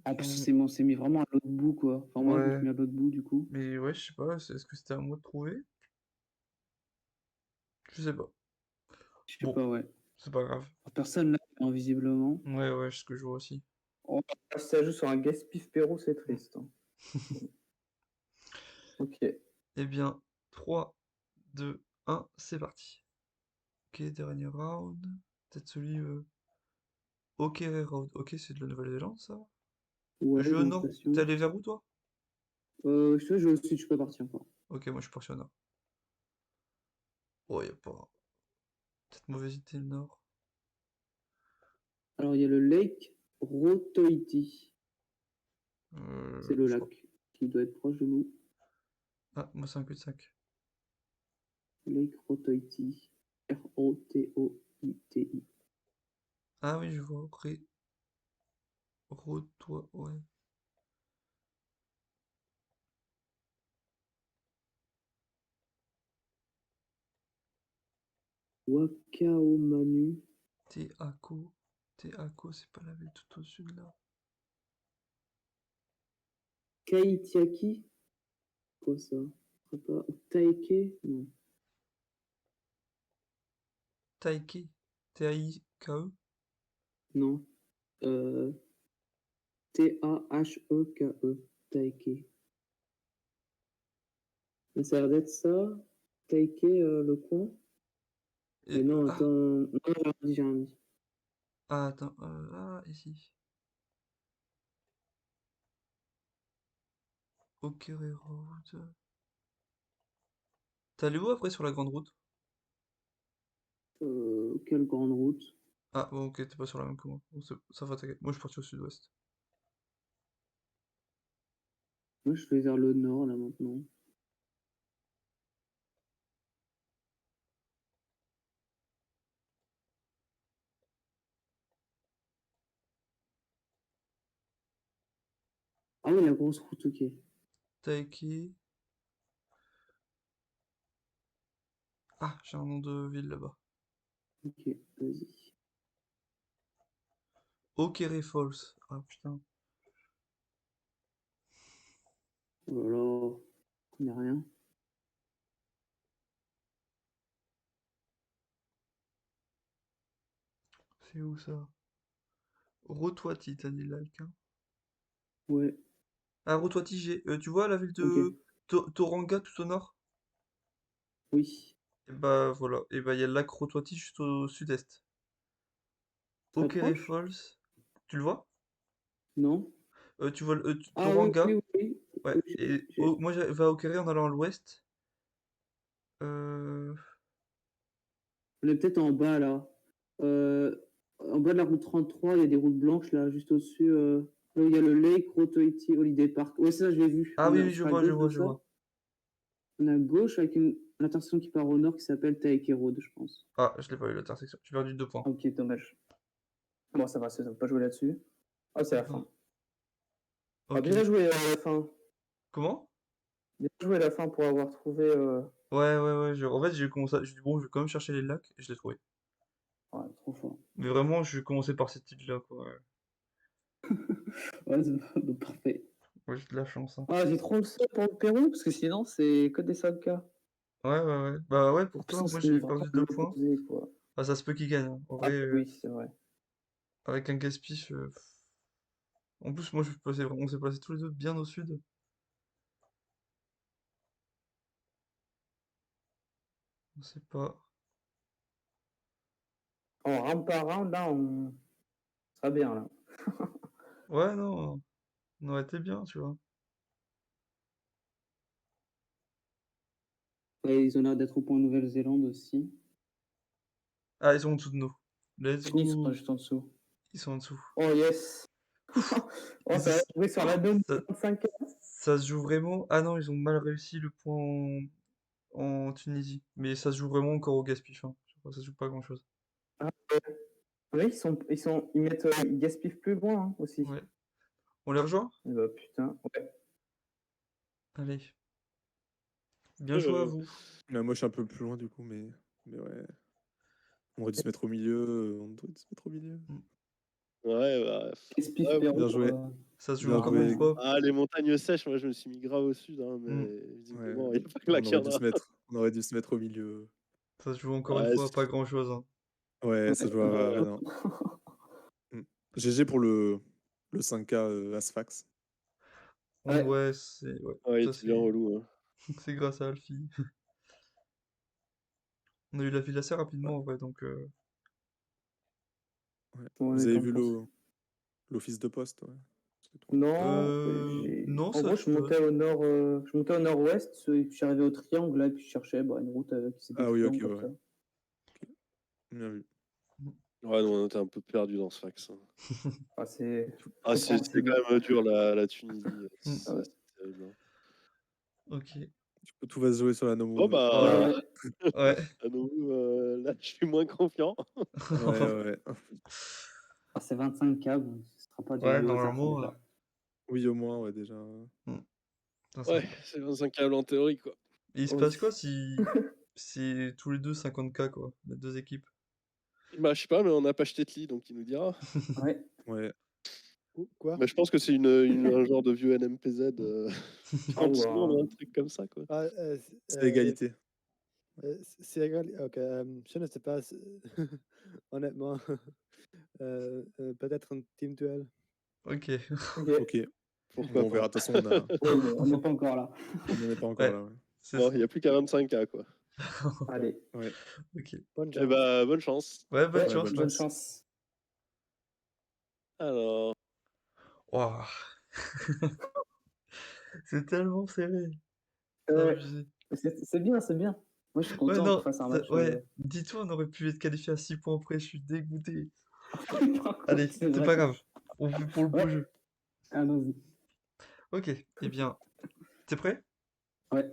Ah, parce que On- on s'est mis vraiment à l'autre bout, quoi. Enfin, moi, je me suis Ouais. mis à l'autre bout, du coup. Mais ouais, je sais pas, est-ce que c'était à moi de trouver? Je sais pas. Je sais Bon, pas, ouais. c'est pas grave. Personne là, invisiblement. Ouais, ouais, c'est ce que je vois aussi. Oh, ça joue sur un Gaspif Perrault, c'est Mm. triste, hein. Ok. Eh bien, 3, 2, 1, c'est parti. Ok, dernier round. Peut-être celui... Okere Road. Ok, c'est de la Nouvelle-Zélande, ça? Ouais, Je j'ai vais au nord. T'es l'impression. allé vers où, toi? Je sais, je suis pas parti encore. Ok, moi je suis parti au nord. Oh, y a pas... Peut-être mauvaise idée, le nord. Alors, il y a le Lake Rotoiti. C'est le Je lac crois. qui doit être proche de nous. Ah, moi c'est un cul-de-sac. Lake Rotoiti. Rotoiti. Ah oui, je vois. Road, toi, ouais. Wakaomanu. Teako. Teako, c'est pas la ville tout au sud, là. Kaitiaki. Quoi ça? Pas... Taike? Non. Taike. T-A-I-K-E. Non. Euh, T-A-H-E-K-E. Taike. Mais ça a l'air d'être ça. Taike, le coin. Mais Et, non, ah, attends. Non, j'ai rien dit. ah, attends. Ah, ici. Okere Road. T'es allé où après sur la grande route? Quelle grande route? Ah, bon, ok, t'es pas sur la même que moi. Bon, ça va, t'inquiète. Moi, je suis parti au sud-ouest. Moi, je vais vers le nord, là, maintenant. Ah oui, la grosse route, ok. Taiki. Ah, j'ai un nom de ville là-bas. Ok, vas-y. Okere Falls. Ah, putain. Oh là là, on connaît rien. C'est où ça? Rotwati, t'as dit là, quelqu'un? Ouais, Ah, Rotwati, tu vois la ville ok. de Tauranga tout au nord? Oui. Et bah voilà, et bah il y a le lac Rotwati juste au sud-est. Très Okere proche? Falls, tu le vois? Non? Tu vois Ah oui, Tauranga, oui, oui. ouais, Oui, et j'ai- moi je vais à Okere en allant à l'ouest. Euh, On est peut-être en bas là. En bas de la route 33, il y a des routes blanches là, juste au-dessus. Là où il y a le Lake Rotoiti Holiday Park. Ouais, ça, je l'ai vu. Ah oui, On oui, je sera à vois, je gauche vois, de je ça. vois. On est à gauche avec une intersection qui part au nord qui s'appelle Taeke Road, je pense. Ah, je l'ai pas eu l'intersection, j'ai perdu 2 points. Ok, dommage. Bon, ça va, ça va pas jouer là-dessus. Ah, c'est la fin. Ah, Ok. bien joué la fin. Comment? Bien joué la fin pour avoir trouvé. Ouais, en fait, j'ai commencé j'ai dit bon, je vais quand même chercher les lacs, et je l'ai trouvé. Ouais, trop fort. Mais vraiment, je vais commencer par cette île-là, quoi. Ouais, c'est parfait. Ouais, j'ai de la chance, hein. Ah, j'ai trop le seum pour le Pérou, parce que sinon, c'est que des sales cas. Ouais. Bah ouais, pour En plus, toi, on moi s'est mis j'ai vraiment perdu à 2 points. l'opposé, quoi. Ah, ça se peut qu'il gagne, hein. En Ah, vrai, oui, c'est vrai. avec un gaspif. En plus, moi, on s'est placés tous les deux bien au sud. On sait pas. En round par round, là, on sera bien, là. Ouais, non, on aurait été bien, tu vois. Ouais, ils ont l'air d'être au point Nouvelle-Zélande aussi. Ah, ils sont en dessous de nous. Let's Ils sont go. juste en dessous. Ils sont en dessous. Oh, yes! Oh, Et ça va jouer sur la donne ça, 25. ça se joue vraiment. Ah non, ils ont mal réussi le point en Tunisie. Mais ça se joue vraiment encore au gaspif, hein. Je crois que ça se joue pas grand-chose. Ah, oui, ils mettent, ils gaspillent plus loin, hein, aussi. Ouais. On les rejoint? Eh bah, putain, ouais. Allez. Bien joué à Euh, vous. Moi, je suis un peu plus loin du coup, mais ouais. On aurait dû se mettre au milieu. On aurait dû se mettre au milieu. Ouais, bah. Gaspille Ouais, Pérou, Bien joué. Ça se joue Bien encore une joué. fois. ah, les montagnes sèches, moi je me suis mis grave au sud, hein, Hmm. mais Ouais. visiblement, il n'y a pas que On là qu'il y aurait en dû a. se mettre. On aurait dû se mettre au milieu. Ça se joue encore une Ouais, fois, pas grand-chose, hein. Ouais, ça joue à ouais. rien. GG pour le 5K Asfax. Ouais. Ouais, Ouais, il ça était bien relou. Hein. c'est grâce à Alfie. On a eu la ville assez rapidement en vrai, donc Ouais. On Vous est avez en vu course. l'office de poste, ouais. C'est tout. Non, non, en ça gros, je sais pas. je montais au nord-ouest, et puis je suis arrivé au triangle, là, et puis je cherchais bah, une route qui s'était Ah oui, ok, triangle comme ouais. ça. Bien vu. Ouais, non, on était un peu perdu dans ce fax. Hein. Ah, c'est Ah, c'est compréhensible. quand même dur la Tunisie. Mm. Ouais. C'est terrible. Hein. Ok. Du coup, tout va se jouer sur la no Oh move. bah, Ouais. à nouveau, là, je suis moins confiant. Ouais. Ah, c'est 25K, bon, ce sera pas Ouais, du hasard normalement. déjà. Oui, au moins, ouais, déjà. Ça Ouais, sera pas. c'est 25 câbles en théorie, quoi. Et il se Oui. passe quoi si c'est tous les deux 50K quoi, les deux équipes? Bah, je sais pas, mais on n'a pas acheté de lit, donc il nous dira. Ouais. Ouais. Quoi? Bah, je pense que c'est un genre de vieux NMPZ Ah, 30 secondes, ouais. un truc comme ça, quoi. Ah, C'est égalité. c'est égal. Ok, je ne sais pas. Honnêtement, peut-être un team duel. Ok. Ok. Ok. Pourquoi Bon, on pas. verra. De toute façon, Ouais, mais on n'est pas encore là. on n'en est pas encore Ouais, là. Ouais. c'est Bon, ça. il n'y a plus qu'à 25K, quoi. Allez. Ouais. Ok. Bonne Eh chance. bah, bonne chance. Ouais, bonne Ouais, Ouais, chance. bonne bonne chance. chance. Alors, Waouh. C'est tellement serré. C'est Ouais. abusé. C'est bien, c'est bien. Moi, je suis Ouais, content qu'on non, fasse un match. ouais. Dis-toi, on aurait pu être qualifié à 6 points près, je suis dégoûté. Par contre, Allez, c'est c'est vrai. pas grave. On fait pour le beau Ouais. jeu. Allons-y. Ok, eh bien, t'es prêt? Ouais.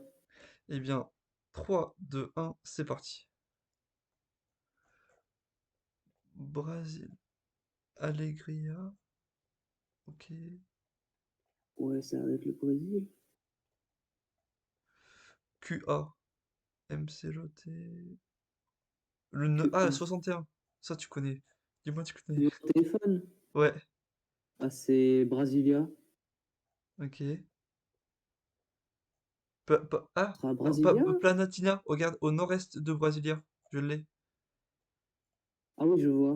Eh bien, 3, 2, 1, c'est parti. Brésil, Alegria. Ok. Ouais, c'est avec le Brésil. QA, MCLT. Ah, 61. Ça, tu connais. Dis-moi, tu connais. numéro de téléphone. Ouais, Ah, c'est Brasilia. ok. Ah, Brasilia? Planatina, regarde, au nord-est de Brasilia. Je l'ai. Ah oui, je vois.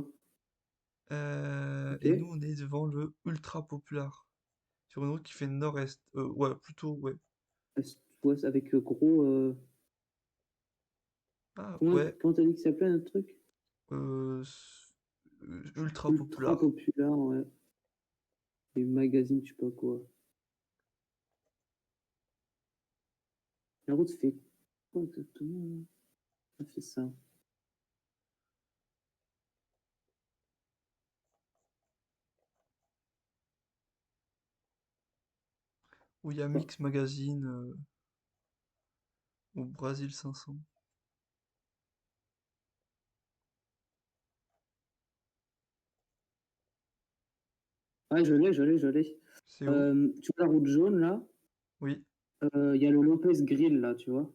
Ok. Et nous, on est devant le ultra populaire. Sur une route qui fait nord-est. Ouais, plutôt, ouais. Ouais, avec gros. Ah, Comment ouais. comment t'as dit que ça s'appelait notre truc? Ultra Ultra populaire. populaire, ouais. Les magazines, je sais pas quoi. La route fait quoi exactement? Ça fait ça. Où il y a Ah, Mix Magazine au Brésil 500. ouais, je l'ai. C'est où? Tu vois la route jaune là? Oui. Il y a le Lopez Grill là, tu vois?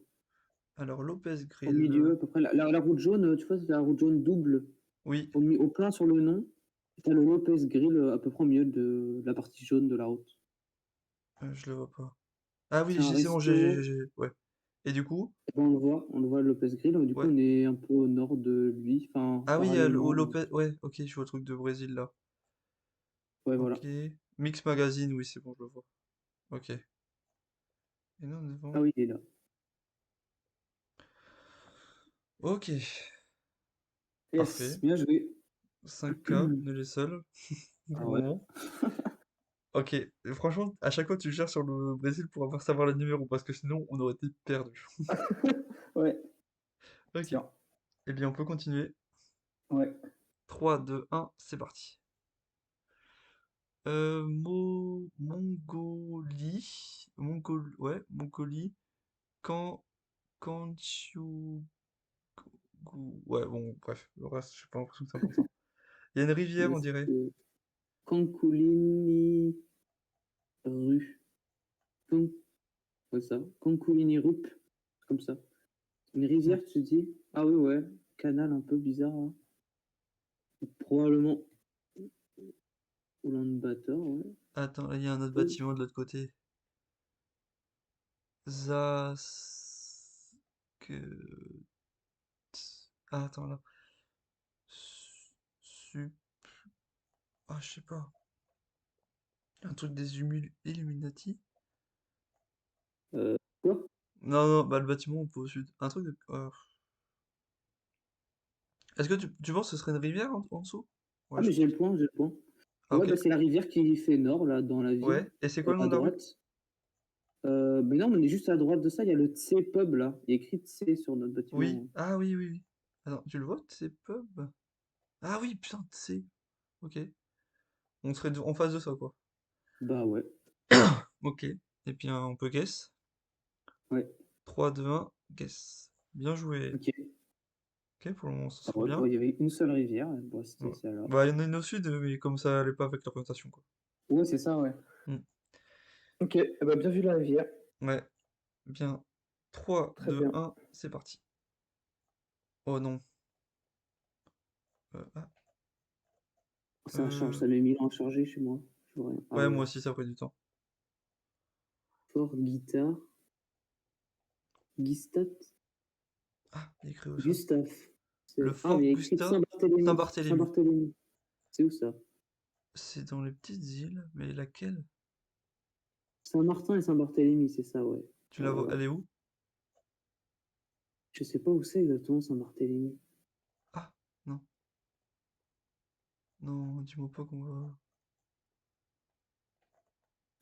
Alors, Lopez Au Grill. milieu, à peu près. La route jaune, tu vois, c'est la route jaune double. Oui, Au plein sur le nom. T'as le Lopez Grill à peu près au milieu de la partie jaune de la route. je le vois pas. Ah oui, C'est un c'est bon, resto. ouais. Et du coup? Eh ben, on le voit le Lopez Grill. Du coup, Ouais. on est un peu au nord de lui, enfin, Ah oui, il y a au parallèlement. Lopez. Ouais, ok, je vois le truc de Brésil là. Ouais, voilà. Ok. Mix Magazine, oui, c'est bon, je le vois. Ok. Et nous, on est Ah devant. oui, il est là. Ok, Yes, parfait. bien joué. 5K, on est les seuls, pour Ah le ouais. moment. Ok, et franchement, à chaque fois, tu cherches sur le Brésil pour avoir savoir le numéro, parce que sinon, on aurait été perdu. Ouais, Ok, sûr. eh bien, on peut continuer. Ouais. 3, 2, 1, c'est parti. Mongolie, quand, Kanchiou, ouais, bon, bref, le reste, j'ai pas l'impression que c'est important. Il y a une rivière, on Yes. dirait. Cancoulini rue. Can- Ouais, ça. Cancoulini Rup. Comme ça. Une Hmm. rivière, tu te dis? Ah oui, ouais. Canal un peu bizarre, hein. Probablement Ulaanbaatar, ouais. Attends, là, il y a un autre Euh, bâtiment de l'autre côté. Zas... que... Ah, attends, là. Su... Ah, je sais pas. Un truc des Illuminati? Quoi? Non, non, bah le bâtiment un peu au sud. Un truc de... Est-ce que tu penses que ce serait une rivière en dessous? Ah, Ouais, je mais j'ai pense. le point, j'ai le point. Ah, Ouais, ok. bah, c'est la rivière qui fait nord, là, dans la ville, Ouais. Et c'est quoi le nom à de la rue? droite. Mais non, on est juste à droite de ça, il y a le Tse Pub, là. Il y a écrit Tse sur notre Oui. bâtiment. Ah oui, oui, oui. Attends, tu le vois, c'est pub? Ah oui, putain, c'est... Ok. On serait en face de ça, quoi. Bah ouais, Ok. Et puis on peut guess. ouais, 3, 2, 1, guess. Bien joué. ok. Ok, pour le moment, ça Ah sera ouais, bien. bah, il y avait une seule rivière, bon, Ouais. c'était celle-là. Bah, il y en a une au sud, mais comme ça allait pas avec l'orientation, quoi. Ouais, c'est ça, ouais. Hmm. Ok, eh bah, bien vu la rivière. Ouais, bien. 3, Très 2, bien. 1, c'est parti. Oh non. Ah, Ça charge, ça met 1000 ans à charger chez moi. Je vois rien. Ah ouais, ouais. moi aussi, ça a pris du temps. Fort guitare. Gistat. Ah, il est écrit où ça? Gustave. Le Ah, mais fort il y a écrit Gusta Saint-Barthélemy. Saint-Barthélemy. Saint-Barthélemy. C'est où ça? C'est dans les petites îles, mais laquelle? Saint-Martin et Saint-Barthélemy, c'est ça, ouais. Tu la vois? Voilà. Elle est où? Je sais pas où c'est exactement Saint-Barthélemy. Ah, non. Non, dis-moi pas qu'on va...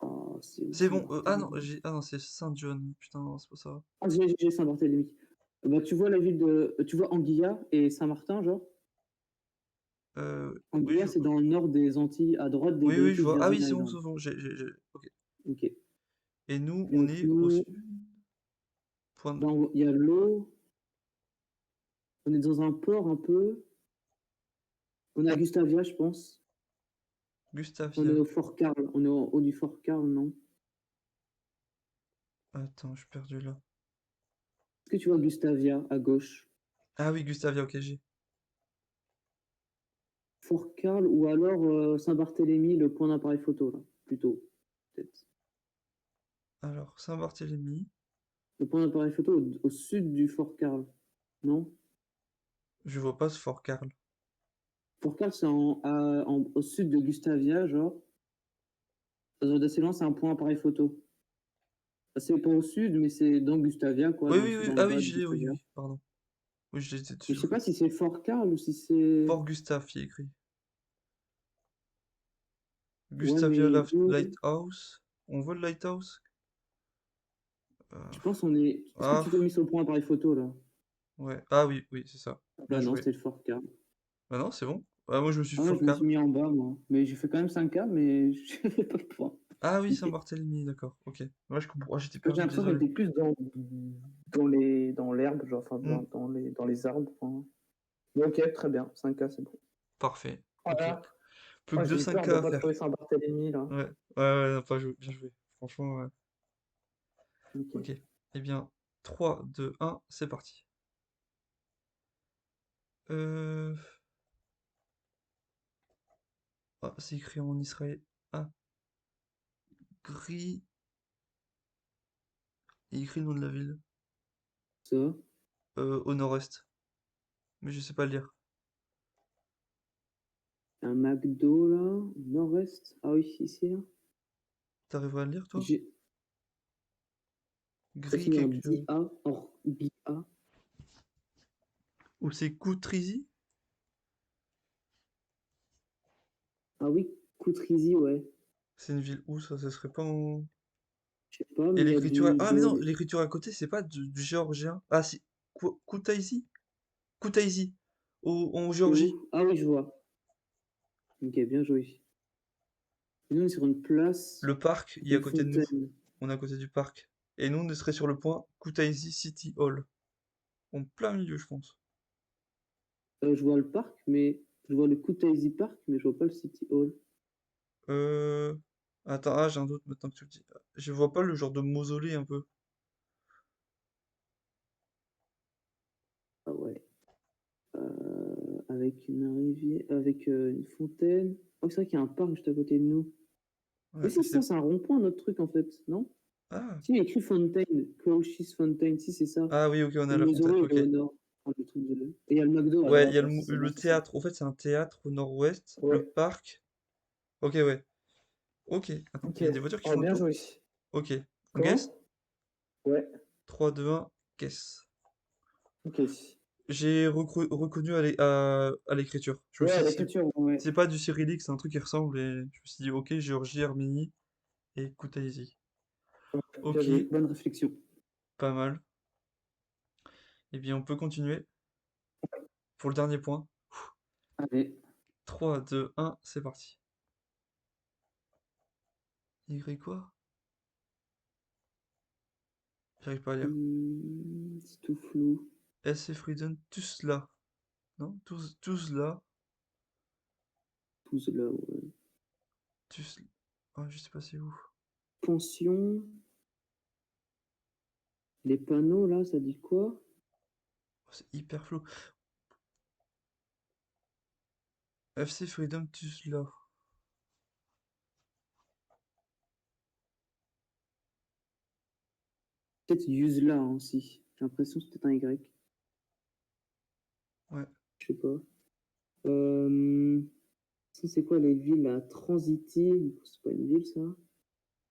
Ah, c'est où C'est bon, ah non, Saint-Barthélemy? ah non, c'est Saint-John. Putain, non, c'est pas ça. Ah, j'ai Saint-Barthélemy. Bah, tu vois la ville de. Tu vois Anguilla et Saint-Martin, genre? Oui, Anguilla, c'est dans le nord des Antilles, à droite des oui, oui, je British vois. Ah oui, Virgin c'est Islands. bon, ok. Ok. Et nous, Et on donc, est au nous, sud. Point de... il y a l'eau. On est dans un port un peu. On est à Gustavia, je pense. On est Gustavia. au Fort Karl. On est au haut du Fort Karl, non? Attends, je suis perdu là. Est-ce que tu vois Gustavia à gauche? Ah oui, Gustavia, ok, j'ai. Fort Karl ou alors Saint-Barthélemy, le point d'appareil photo, là, plutôt. Peut-être. Alors, Saint-Barthélemy. Le point d'appareil photo au sud du Fort Karl. Non? Je vois pas ce Fort Karl. Fort Karl, c'est au sud de Gustavia, genre. Dans d'assez loin, c'est un point appareil photo. C'est pas au sud, mais c'est dans Gustavia, quoi, Oui, dans, oui, oui. dans le Ah bas oui, de je l'ai, oui, Gustavia. oui, pardon. Oui, je l'ai Et je dessus. sais pas si c'est Fort Karl ou si c'est. Fort Gustave, il est écrit. Ouais, Gustavia mais nous, Lighthouse. On voit le Lighthouse? je pense on est. Est-ce que Ah, tu t'es mis sur le point appareil photo là? ouais. Ah oui, oui, c'est ça. Bien Bah non, joué. c'était le Fort Karl. Bah non, c'est bon. Ah, moi, je me suis Ah ouais, Fort je me suis Karl. mis en bas, moi. Mais j'ai fait quand même 5K, mais je fais pas le point. Ah oui, Saint-Barthélemy, d'accord. Ok. Ouais, je comprends. Ah, j'étais J'ai perdu, l'impression qu'elle désolé. était plus dans l'herbe, genre, enfin, Hmm, dans les arbres. Enfin. Mais ok, très bien. 5K, c'est bon. parfait. Ok. Voilà. Plus Oh, que j'ai deux eu peur 5K de à pas faire. trouver Saint-Barthélemy, là. Ouais. Ouais, non, pas joué. Bien joué. Franchement, ouais. Ok. Ok. Eh bien, 3, 2, 1, c'est parti. Euh... Ah, c'est écrit en israël. Ah, gris. Il écrit le nom de la ville. Ça. Au nord-est. Mais je sais pas le lire. Un McDo, là. Nord-est. Ah oui, ici, là. T'arriveras à le lire, toi? J'ai. Ça Gris finit en quelque chose. DA, hors BA. Ou c'est Koutrizi? Ah oui, Couturizy, ouais. C'est une ville où ça? Ça serait pas en... Je sais pas, Et mais il y a l'écriture... Ah mais non, des. l'écriture à côté, c'est pas du géorgien. Ah si, Koutaïsi? Koutaïsi, en C'est Géorgie. où? Ah oui, je vois. Ok, bien joué. Et nous, on est sur une place, Le parc, il est une à côté de nous. fontaine. On est à côté du parc. Et nous, on serait sur le point Koutaïsi City Hall. En plein milieu, je pense. Je vois le parc, mais je vois le Kutaisi Park, mais je vois pas le City Hall. Euh... Attends, ah, j'ai un doute maintenant que tu le dis. Je vois pas le genre de mausolée un peu. Ah ouais. Avec une rivière, avec une fontaine. Oh, c'est vrai qu'il y a un parc juste à côté de nous. Ouais, Mais si, c'est... c'est un rond-point, notre truc, en fait, non? Ah. Si, il y a écrit Fontaine, Crouch's Fontaine, si, c'est ça. Ah oui, ok, on Et a le la fontaine, mausolée, il ok. est au nord. Enfin, le truc de. Et il y a le McDo à Ouais, il y droite, a ouais, c'est bon, le c'est ça. théâtre. En fait, c'est un théâtre au nord-ouest. Le Ouais, parc. Ok, ouais. Ok. Attends, ok. il y a des voitures qui Oh, font le bien tour? joué. Ok. On Comment? guess? Ouais, 3, 2, 1, guess. ok. J'ai reconnu à l'écriture. Je me suis Ouais, dit, l'écriture, ouais. c'est pas du cyrillique, c'est un truc qui ressemble. Et je me suis dit, ok, Géorgie, Arménie et Koutaïsi. Bien Ok, joué, bonne réflexion. pas mal. Eh bien, on peut continuer pour le dernier point. Allez. 3, 2, 1, c'est parti. Y quoi? J'arrive pas à lire. C'est tout flou. SC Freedom, tous là. Non? Tous là. Tout cela, ouais. Tous... Ah, je sais pas c'est où. Pension. Les panneaux, là, ça dit quoi? Oh, c'est hyper flou. FC Freedom, tous là. Peut-être Yuzla hein, aussi. J'ai l'impression que c'est peut-être un Y. Ouais. Je sais pas. Ça, c'est quoi les villes là? Transiti. Du coup, c'est pas une ville, ça.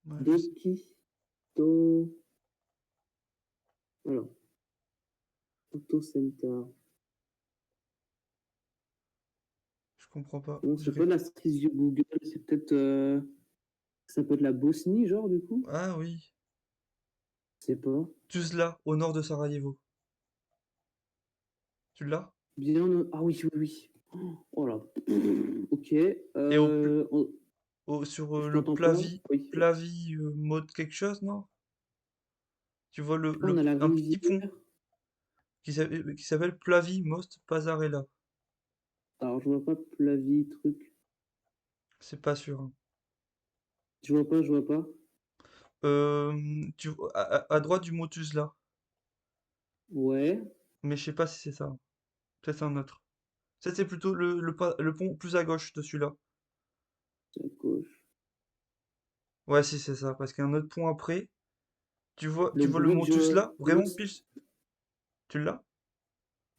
Ouais, je sais. Doki. Do. Alors. Auto Center. Je comprends pas. Bon, c'est pas J'arrive. de la Street View Google, c'est peut-être. Ça peut être la Bosnie, genre, du coup? Ah oui. Je sais pas. Tuzla, au nord de Sarajevo. Tu l'as? Bien. Ah oui, oui, oui. Oh là. Ok. Et sur Je le t'entends pas. Oui. Plavi mode quelque chose, non? Tu vois On a la un petit pont rivière. qui s'appelle Plavi Most Pasarella. Alors, je vois pas Plavie, truc. C'est pas sûr, hein. Je vois pas, je vois pas. À droite du mot Tuzla. Ouais, Mais je sais pas si c'est ça. Peut-être c'est un autre. Ça, c'est plutôt le pont plus à gauche de celui-là. c'est à gauche. Ouais, si, c'est ça. Parce qu'il y a un autre pont après. Le Tu vois le mot bridge Tuzla? Vraiment Most. pile. Tu l'as?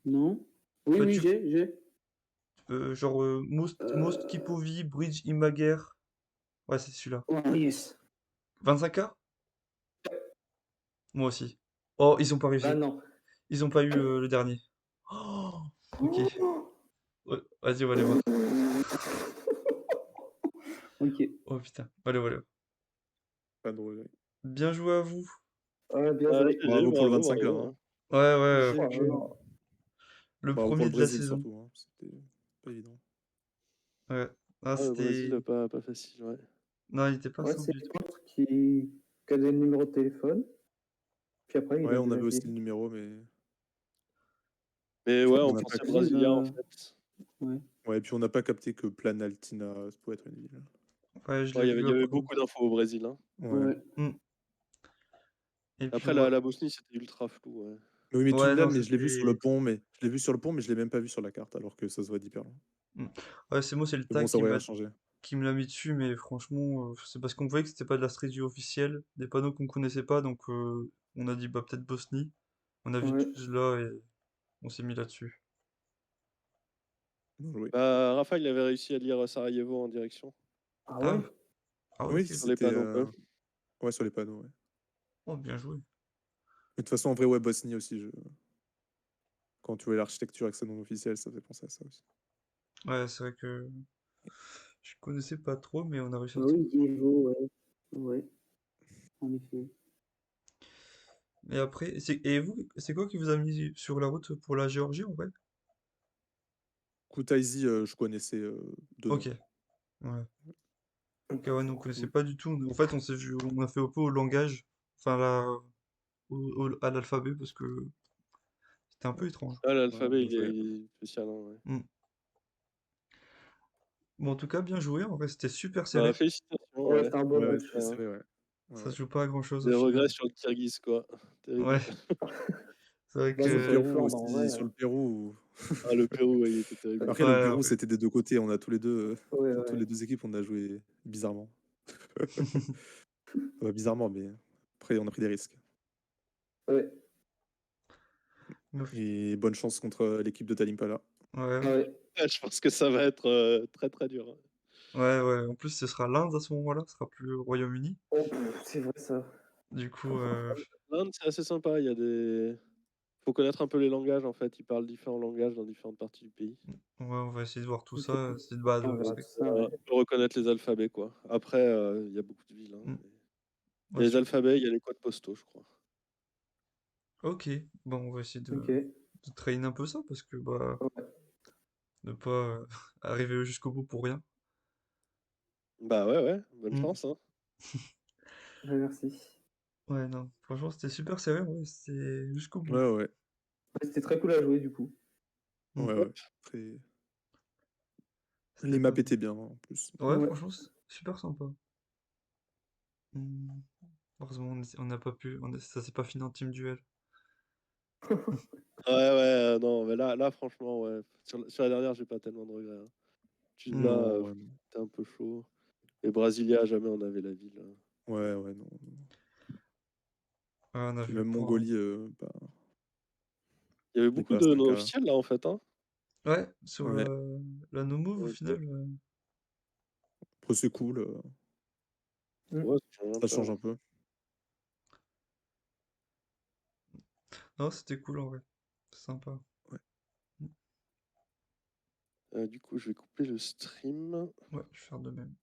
Non? Oui, Bah, oui, j'ai. genre Most Euh... Kipovi, Bridge Imager. Ouais, c'est celui-là. Oh, yes. 25K? Moi aussi. Oh, ils ont pas réussi. Ah non. Ils ont pas eu le dernier. Oh, ok. Ouais, vas-y, on va aller voir. Ok. Oh putain. Allez, voilà. Pas de regret. Bien joué à vous. Ouais, bien Ah, joué. GG, Bravo pour le bravo, 25 là. bravo, Hein. Ouais, ouais, GG. franchement. Le Bravo pour premier le de la Brésil saison. surtout. Hein. C'était pas évident. Ouais. Ah, Ah, le Brésil, c'était. pas facile, ouais. Non, il était pas Ouais, simple c'est du tout. l'autre qui a donné le numéro de téléphone. Puis après, il Ouais, a on donné la avait aussi ville. le numéro, mais Mais Je ouais, crois on on n'a que pas. pensait la ville, brésilien, en fait. ouais. Ouais, puis on n'a pas capté que Planaltina, ça pouvait être une ville. Ouais, je Ouais, l'ai il vu y avait après. beaucoup d'infos au Brésil, hein. Ouais. Ouais. Et puis, Après, ouais. la Bosnie, c'était ultra flou, ouais. Mais oui, mais tu me Ouais, non, l'as, mais je l'ai vu sur le c'était. pont, mais je l'ai vu sur le pont, mais je l'ai même pas vu sur la carte, alors que ça se voit d'hyper loin. Ouais, c'est moi, c'est le Mais bon, tag ça aurait rien changé. qui me l'a mis dessus, mais franchement, c'est parce qu'on voyait que c'était pas de la Street View officielle, des panneaux qu'on connaissait pas, donc on a dit bah peut-être Bosnie. On a vu Ouais. tous là et on s'est mis là-dessus. Bien joué. Bah, Rafa, il avait réussi à lire Sarajevo en direction. Ah Ah, ouais? ah ouais, Oui, ok. Sur les c'était. panneaux, quoi. Ouais, sur les panneaux, ouais. Oh, bien joué. Mais de toute façon, en vrai, ouais, Bosnie aussi. Quand tu vois l'architecture avec sa nom officiel, ça fait penser à ça aussi. Ouais, c'est vrai que je connaissais pas trop, mais on a réussi à Ah le oui, trouver. Diego, ouais. Ouais, en effet. Et après, et vous, c'est quoi qui vous a mis sur la route pour la Géorgie en vrai? Kutaisi, je connaissais de nom. Ok, ouais. Ok, ouais, nous on connaissait pas du tout. En fait, on a fait un peu au langage, enfin à l'alphabet parce que c'était un peu étrange. Ah, Ouais, l'alphabet, bien joué. il est spécial, hein, ouais. Hmm. Bon, en tout cas, bien joué. En vrai, c'était super Bah, serré. félicitations, Ouais, ouais. c'était un beau Ouais, ouais, match. c'était serré, ouais. Ouais, Ça se ouais. joue pas à grand-chose au Des regrets final. sur le Kirghiz, quoi. Terrible. Ouais, c'est vrai Bah, Sur le contre les que. Pérou Flandres, en vrai. aussi, sur le Pérou. Ah, le Pérou, ouais, il était terrible. Après, le Ouais, Pérou, ouais. c'était des deux côtés. On a tous les deux, Ouais, pour toutes ouais. les deux équipes, on a joué bizarrement. Pas bizarrement, mais après, on a pris des risques. Ouais. Mais Et bonne chance contre l'équipe de Talimpala. ouais, Ouais. Ouais, je pense que ça va être très très dur, hein. ouais, ouais. En plus, ce sera l'Inde à ce moment-là, ce sera plus le Royaume-Uni. Oh, c'est vrai ça. Du coup, L'Inde, c'est assez sympa. Il y a des. Faut connaître un peu les langages, en fait. Ils parlent différents langages dans différentes parties du pays. ouais, on va essayer de voir tout Ok. ça. C'est bah, On verra c'est tout ça, ouais. Faut reconnaître les alphabets, quoi. Après, il y a beaucoup de villes, hein, Mm. mais il y Ouais, a les alphabets, il y a les codes postaux, je crois. ok, bon, on va essayer Ok. de traîner un peu ça parce que bah Ouais. ne pas arriver jusqu'au bout pour rien. Bah ouais, ouais. Bonne Mm. chance, hein. Ouais, merci. Ouais, non, franchement, c'était super sérieux, ouais, c'était jusqu'au bout. Ouais, ouais. Ouais, c'était très cool à jouer du coup. Mm. Ouais, ouais. Très... C'était Les maps pas mal. étaient bien en plus. Ouais, Ouais. franchement, c'est super sympa. Mm. Heureusement, on n'a pas pu, ça s'est pas fini en team duel. Ouais, ouais, non, mais là, franchement, ouais. Sur la dernière, j'ai pas tellement de regrets, hein. Juste Mm. là, Non, ouais, non. c'était un peu chaud. Et Brasilia, jamais on avait la ville, hein. Ouais, ouais, non. Ouais, on a Puis vu le même point. Mongolie, Il y avait n'est beaucoup pas à de 5K. non-officiels, là, en fait, hein. Ouais, sur Ouais. la no move au Ok. final. Après, c'est cool. Ouais, ça change un Ça peu, change hein. un peu. Non, c'était cool en vrai. C'est sympa. Ouais. Du coup, je vais couper le stream. Ouais, je vais faire de même.